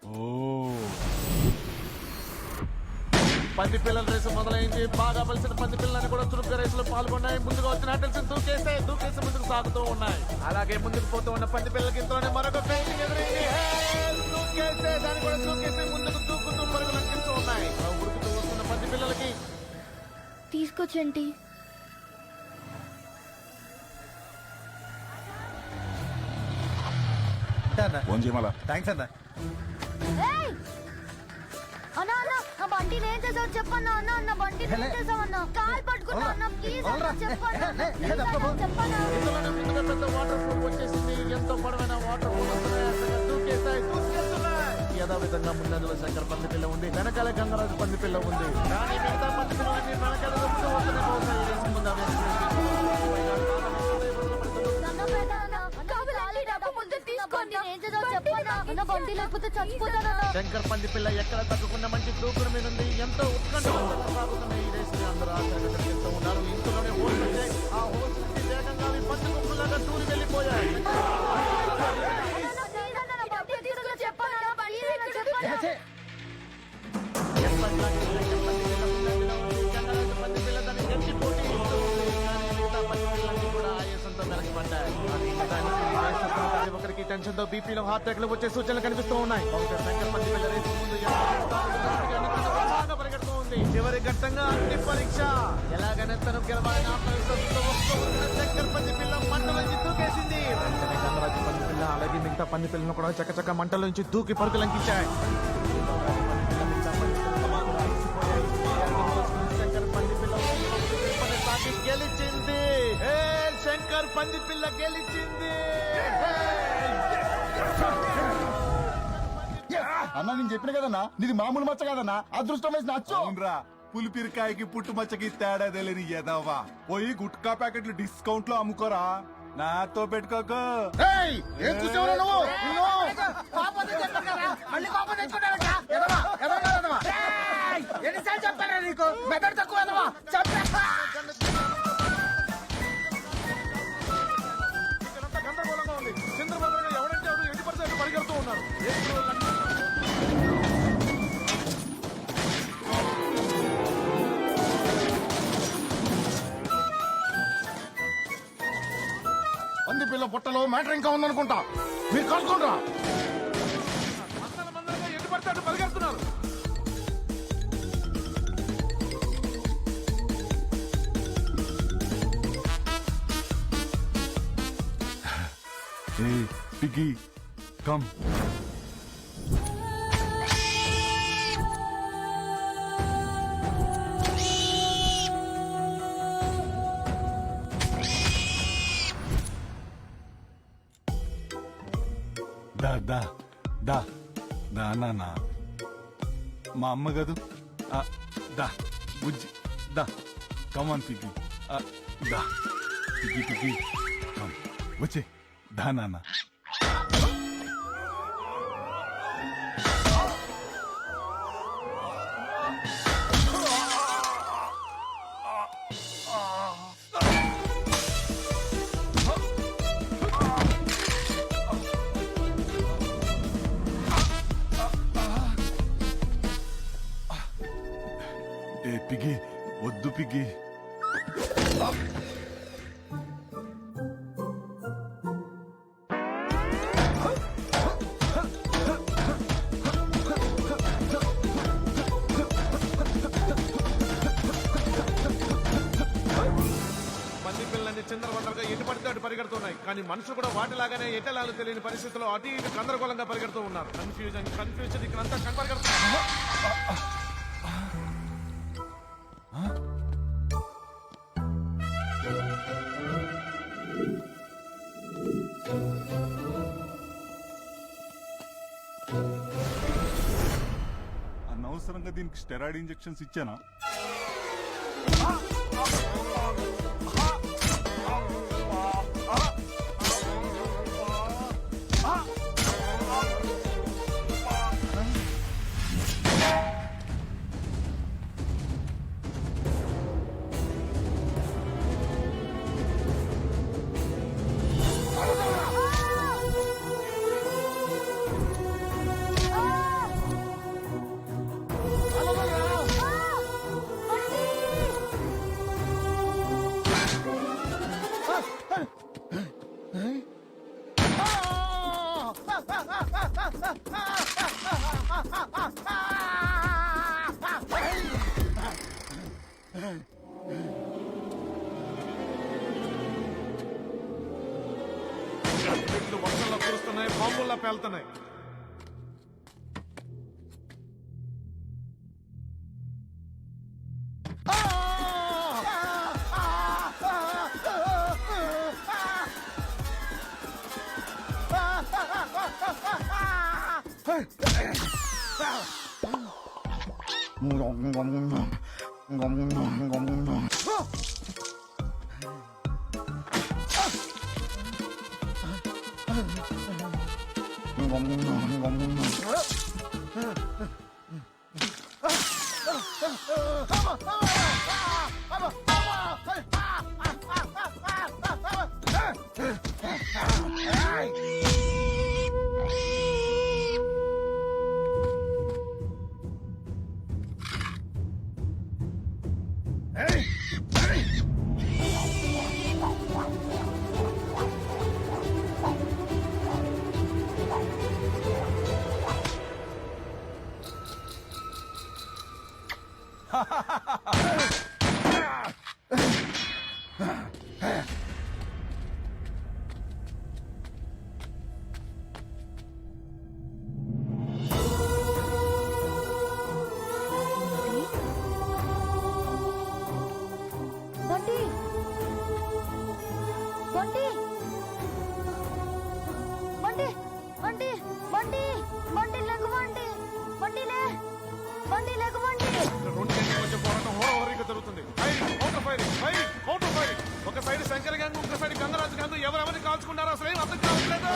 పంది పిల్లల రేసు మొదలైంది. బాగా బలిసిన పంది పిల్లలని కూడా చురుగ్గా రేసులో పాల్గొన్నాయి. ముందుగా వచ్చిన అటల్స్ దూకేసి ముందుకు సాగుతూ ఉన్నాయి. అలాగే ముందుకు పోతూ ఉన్న పంది పిల్లలకి ఇంతలోనే మరొక పెయింటింగ్ ఎదురైంది. దూకేస్తే దాన్ని కూడా దూకేసి ముందుకు దూకుతూ పరుగులు అంకిస్తూ ఉన్నాయి. ఉరుకుతూ వస్తున్న పంది పిల్లలకి తీసుకొచ్చండి. ఫోన్ చేయమలా. థ్యాంక్స్ అన్నా. అన్నా అన్న నా బండి ఏం చేసావు చెప్పన్నా. అన్న నా బండి ఏం చేసావు అన్న? కాల్ పట్టుకున్నా అన్న, ప్లీజ్ అన్న చెప్పన్నా. చెప్పన్నా. ఇంతలోనే ముందుగా పెద్ద వాటర్ ప్రూఫ్ వచ్చేసింది. ఎంతో పొడవైన వాటర్ ప్రూఫ్ దూకేస్తాయి. యథావిధంగా ముందందులో శంకర్ పంది పిల్ల ఉంది. వెనకాల గంగరాజు పంది పిల్ల ఉంది. కానీ మిగతా పంది పిల్లలన్నీ వెనకాల దొరుకుతూ వస్తున్నాయి. బహుశా ఈ రేసు ముందు అవే శంకర్ పంది పిల్ల ఎక్కడ తగ్గకుండా మంచి దూకుడు మీద ఉంది. ఎంతో ఉత్కంఠవంతంగా సాగుతున్న ఈ రేసుని అందరూ ఆశగా చేస్తూ ఉన్నారు. ఇంతలోనే హోల్స్ వచ్చాయి. ఆ హోల్స్ నుంచి వేగంగా అవి పంది గుంపులాగా దూరి వెళ్ళిపోయాయి. పంది పిల్ల దాన్ని గట్టి పోటీ ఇస్తూ ఉంది. కానీ మిగతా పంది పిల్లలన్నీ కూడా ఆయాసంతో వెనకబడ్డాయి. ఒకరికి టెన్షన్ తో బీపీలో హార్ట్ అటాక్ వచ్చే సూచనలు కనిపిస్తూ ఉన్నాయి. శంకర్ పంది పిల్ల రేసు ముందు బాగా పరిగెడుతూ ఉంది. చివరి ఘట్టంగా అగ్ని పరీక్ష. ఎలాగైనా తను గెలవాలని ఆత్మవిశ్వాసంతో వస్తూ ఉన్న శంకర్ పంది పిల్ల మంటల నుంచి దూకేసింది. వెంటనే గంగరాజు పంది పిల్ల అలాగే మిగతా పంది పిల్లను కూడా చక్కచక్క మంటల నుంచి దూకి పరుగులు అంకించాయి. శంకర్ పంది పిల్ల గెలిచింది. శంకర్ పంది పిల్ల గెలిచింది. అన్నా నేను చెప్పిన కదన్నా నీది మామూలు మచ్చ కదన్నా, అదృష్టం వేసి నచ్చు. అవునరా, పులిపిరికాయకి పుట్టు మచ్చకి తేడా తెలియని ఎదవా. పోయి గుట్కా ప్యాకెట్లు డిస్కౌంట్ లో అమ్ముకోరా, నాతో పెట్టుకోకు. ఏం చూసావు నువ్వు? మళ్ళీ కోపం తెచ్చుకుంటావా? ఎదవా, ఎదవా, ఎదవా. ఎన్నిసార్లు చెప్పారా నీకు? మెదడు తక్కువ ఎదవా. చెప్పా గందరగోళంగా ఉంది. చంద్రబాబు నాయుడు ఎవరంటే ఎవరు 80% పరిగెడుతూ ఉన్నారు. పంది పిల్ల పొట్టలో మ్యాటర్ ఇంకా ఉందనుకుంటా. మీరు కలుసుకుంటారా? మందరంగా 80% పరిగెడుతున్నారు. Hey, Piggy, come. నా మా అమ్మ గదు. దా బుజ్జి దా, కమాన్ పిగ్గి. దా పిగ్గి పిగ్గి కమ్ వచ్చే. దా నాన్న. ఏ పిగ్గి వద్దు పిగ్గి. చిందరవందరగా ఎటు పడితే అటు పరిగెడుతున్నాయి. కానీ మనుషులు కూడా వాటిలాగానే ఎటలాలు తెలియని పరిస్థితుల్లో అటు ఇటు గందరగోళంగా పరిగెడుతూ ఉన్నారు. కన్ఫ్యూజన్ ఇక్కడంతా పరిగెడుతున్నారు. అనవసరంగా దీనికి స్టెరాయిడ్ ఇంజెక్షన్స్ ఇచ్చానా? వర్షంలో కురుస్తున్నాయి, బాంబుల్లా పేలుతున్నాయి. బండి బండి బండి బండి బండి బండి లెగవండి బండిలే బండి లెగవండి. మధ్య పోరాటం హోరహోరీగా జరుగుతుంది. Firing, counter firing, firing, counter firing. ఒక సైడ్ శంకర్ గ్యాంగ్, ఒక సైడ్ గంగరాజు గ్యాంగ్. ఎవరెవరిని కాల్చుకుంటారో అసలు ఏం అర్థం కావట్లేదు.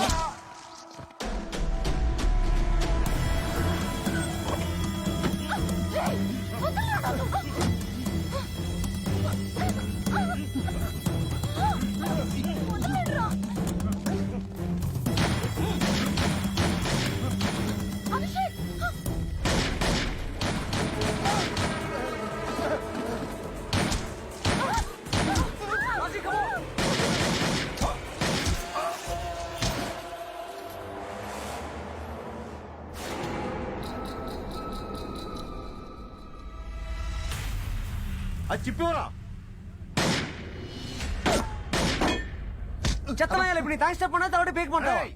అది చెప్పేవరా? చెత్తనాయాలి ఇప్పుడు నీ థ్యాంక్స్ చెప్పకుండా తర్వాత పేకమంటావు.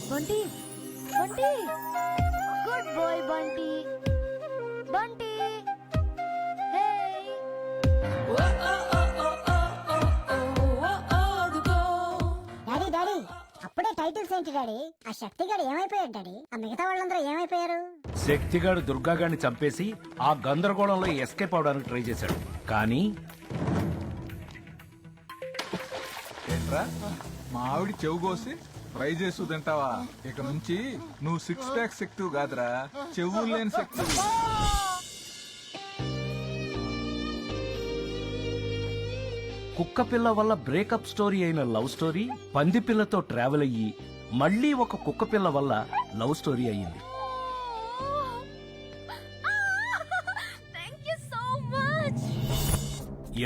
బంటి బంటి గుడ్ బాయ్ బంటి బంటి హే డాడీ డాడీ అప్పుడే టైటిల్స్ ఏంటి డాడీ? ఆ శక్తిగాడు ఏమైపోయాడు డాడీ? ఆ మిగతా వాళ్ళందరూ ఏమైపోయారు? శక్తిగాడు దుర్గాగాడిని చంపేసి ఆ గందరగోళంలో ఎస్కేప్ అవడానికి ట్రై చేశాడు. కానీ ఏంట్రా మా ఆవిడ చెవు కోసి ఫ్రై చేసు తింటావా? ఇక నుంచి నువ్వు 6 ప్యాక్ శక్తి కాదురా, చెవులు లేని శక్తి. కుక్క పిల్ల వల్ల బ్రేకప్ స్టోరీ అయిన లవ్ స్టోరీ పంది పిల్లతో ట్రావెల్ అయ్యి మళ్ళీ ఒక కుక్క పిల్ల వల్ల లవ్ స్టోరీ అయ్యింది. Thank you so much.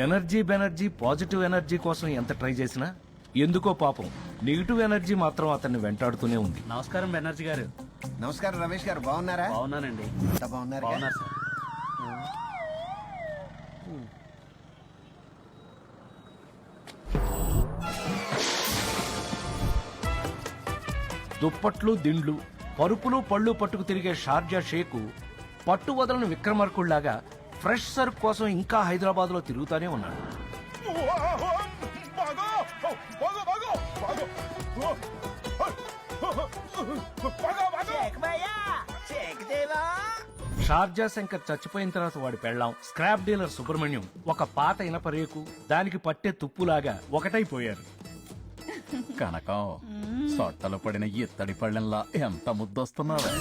Energy Banerjee positive energy కోసం ఎంత ట్రై చేసినా ఎందుకో పాపం నెగిటివ్ ఎనర్జీ మాత్రం అతన్ని వెంటాడుతూనే ఉంది. నమస్కారం బెనర్జీ గారు. నమస్కారం రమేష్ గారు, బాగున్నారా? బాగున్నానండి. బాగున్నారు బాగున్నారు సార్. దుప్పట్లు దిండ్లు పరుపులు పళ్ళు పట్టుకు తిరిగే షార్జా షేకు పట్టు వదలని విక్రమార్కుళ్లాగా ఫ్రెష్ సరుకు కోసం ఇంకా హైదరాబాద్ లో తిరుగుతానే ఉన్నాడు. షార్జా శంకర్ చచ్చిపోయిన తర్వాత వాడి పెళ్ళాం స్క్రాప్ డీలర్ సుబ్రహ్మణ్యం ఒక పాత ఇనప రేకు దానికి పట్టే తుప్పులాగా ఒకటైపోయారు. కనకం సొట్టలు పడిన ఇత్తడి పళ్ళెంలా ఎంత ముద్దొస్తున్నావా?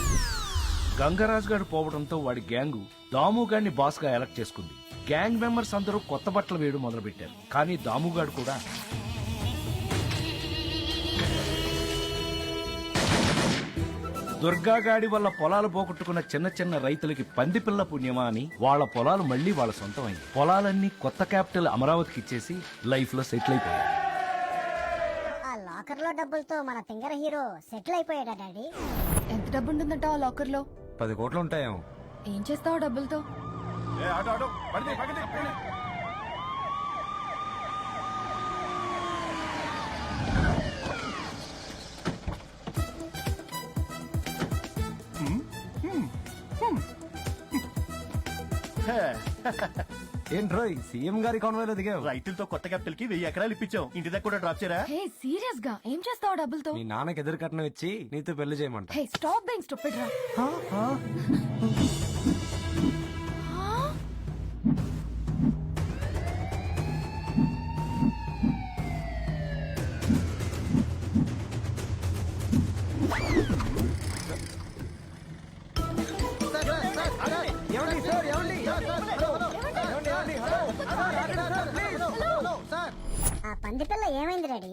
గంగరాజు గారు పోవడంతో వాడి గ్యాంగు దాముగాడిని బాస్ గా ఎలక్ట్ చేసుకుంది. గ్యాంగ్ మెంబర్స్ అందరూ కొత్త బట్టలు వేయడం మొదలు పెట్టారు. కానీ దాముగాడు కూడా దుర్గాగాడి వల్ల పొలాలు పోగొట్టుకున్న చిన్న చిన్న రైతులకి పందిపిల్ల పుణ్యమా అని వాళ్ళ పొలాలు మళ్లీ వాళ్ళ సొంతమైంది. పొలాలన్నీ కొత్త క్యాపిటల్ అమరావతికి ఇచ్చేసి లైఫ్ లో సెటిల్ అయిపోయారు. ఆ లాకర్ లో డబ్బులతో మన ఫింగర్ హీరో సెటిల్ అయిపోయాడా డాడీ? ఎంత డబ్బు ఉంటుందంట ఆ లాకర్ లో? 10 కోట్లు ఉంటాయేమో. ఏం చేస్తావు డబ్బులతో? ఏంట్రోయ్ సీఎం గారి కాన్వాయ్లో దిగావు? రైతులతో కొత్త క్యాపిటల్ కి 1000 ఎకరాలు ఇప్పించాం. ఇంటి దగ్గర కూడా డ్రాప్ చేయరా? హే సీరియస్ గా ఏం చేస్తావు డబ్బులతో? మీ నాన్నకి ఎదురు కట్నం ఇచ్చి నీతో పెళ్లి చేయమంట. హే స్టాప్ బీయింగ్ స్టూపిడ్ రా. ఆ పందిపిల్ల ఏమైంది డాడీ?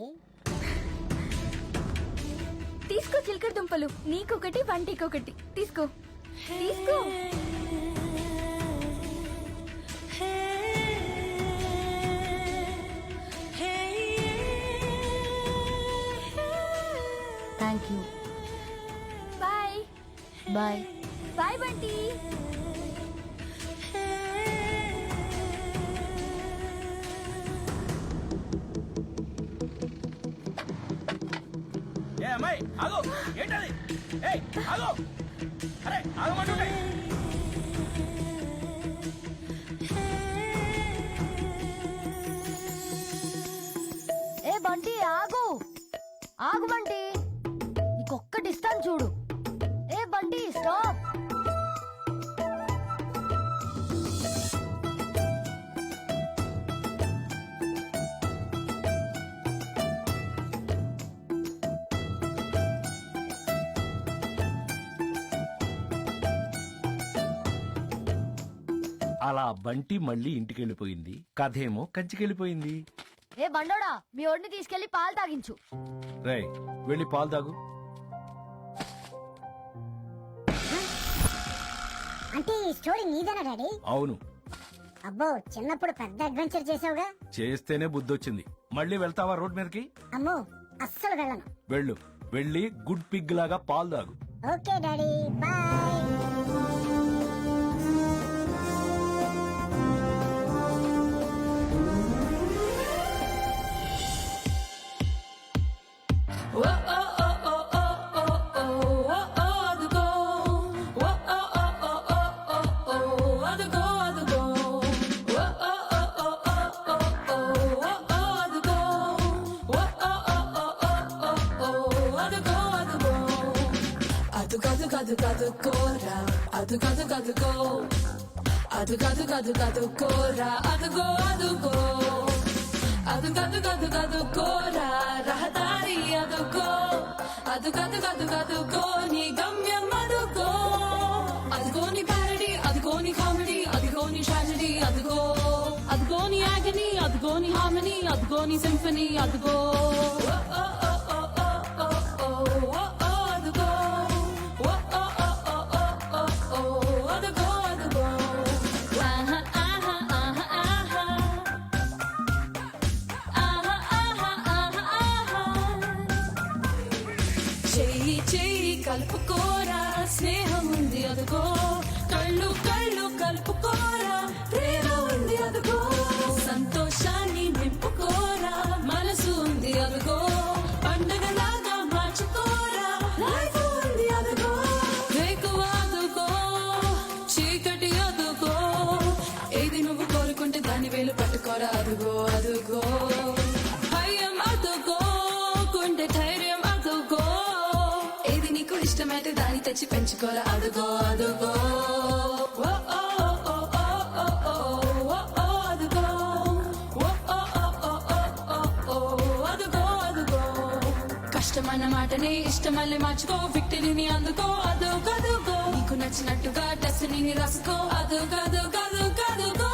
తీసుకో చిలకడ దుంపలు, నీకొకటి వంటికొకటి. తీసుకో తీసుకో. Thank you. Bye bye bye Bunty. ఏ అమ్మాయి ఆగు, ఏంటది? ఏయ్ ఆగు, అరే ఆగమంటుంటే. ఏ బంటి ఆగు, ఆగు బంటి, నీకొక్కటి ఇస్తాను చూడు. ఏ బంటి స్టాప్. అలా బంటి మళ్ళీ ఇంటికెళ్ళిపోయింది. కథేమో కంచికెళ్ళిపోయింది. ఏ బండోడా, మీ ఒడిని తీసుకెళ్లి పాలు తాగించు. రే వెళ్ళి పాలు తాగు. అంటే ఈ స్టోరీ నీదేనా డాడీ? అవును, అబ్బో చిన్నప్పుడు పెద్ద అడ్వెంచర్ చేసావుగా. చేస్తేనే బుద్ధొచ్చింది. మళ్ళీ వెళ్తావా రోడ్ మీదకి? అమ్మో అస్సలు వెళ్ళను. వెళ్ళు, వెళ్ళి గుడ్ పిగ్ లాగా పాలు తాగు. Okay daddy bye. రహదారి అదుకో, అదుకో నీ గమ్యం అదుకో. అదుకో నీ ప్యారడీ, అదుకో నీ కామెడీ, అదుకో నీ ట్రాజడీ, అదుకో అదుకో నీ యాగనీ, అదుకో నీ హార్మనీ, అదుకో నీ సింఫనీ, అదుకో కలుపుకోరా, స్నేహం ఉంది అదుకో. కళ్ళు కళ్ళు కలుపుకోరా, ప్రేమ ఉంది అదుకో. సంతోషాన్ని నింపుకోరా, మనసు ఉంది అదుకో. పండగలాగా మార్చుకోరా, లైఫ్ ఉంది అదుకో. వేకువ అదుకో, చీకటి అదుకో. ఏది నువ్వు కోరుకుంటే దాని వేలు పట్టుకోరా, అదుగో అదుగో. భయం అదుకో, కుంటే ధైర్యం అదుకో. ఏది నీకు ఇష్టం ఇష్టమైతే దాన్ని తెచ్చి పెంచుకోరా అదుగో అదుగో ఓ, ఓ, ఓ, ఓ, ఓ, ఓ, ఓ, ఓ, అదుగో ఓ, ఓ, ఓ, ఓ, ఓ, ఓ, ఓ, అదుగో అదుగో కష్టమైన మాటని ఇష్టమల్లే మార్చుకో విక్టరీని అందుకో అదుగో అదుగో నీకు నచ్చినట్టుగా డెస్టినీని రాసుకో అదుగో అదుగో అదుగో అదుగో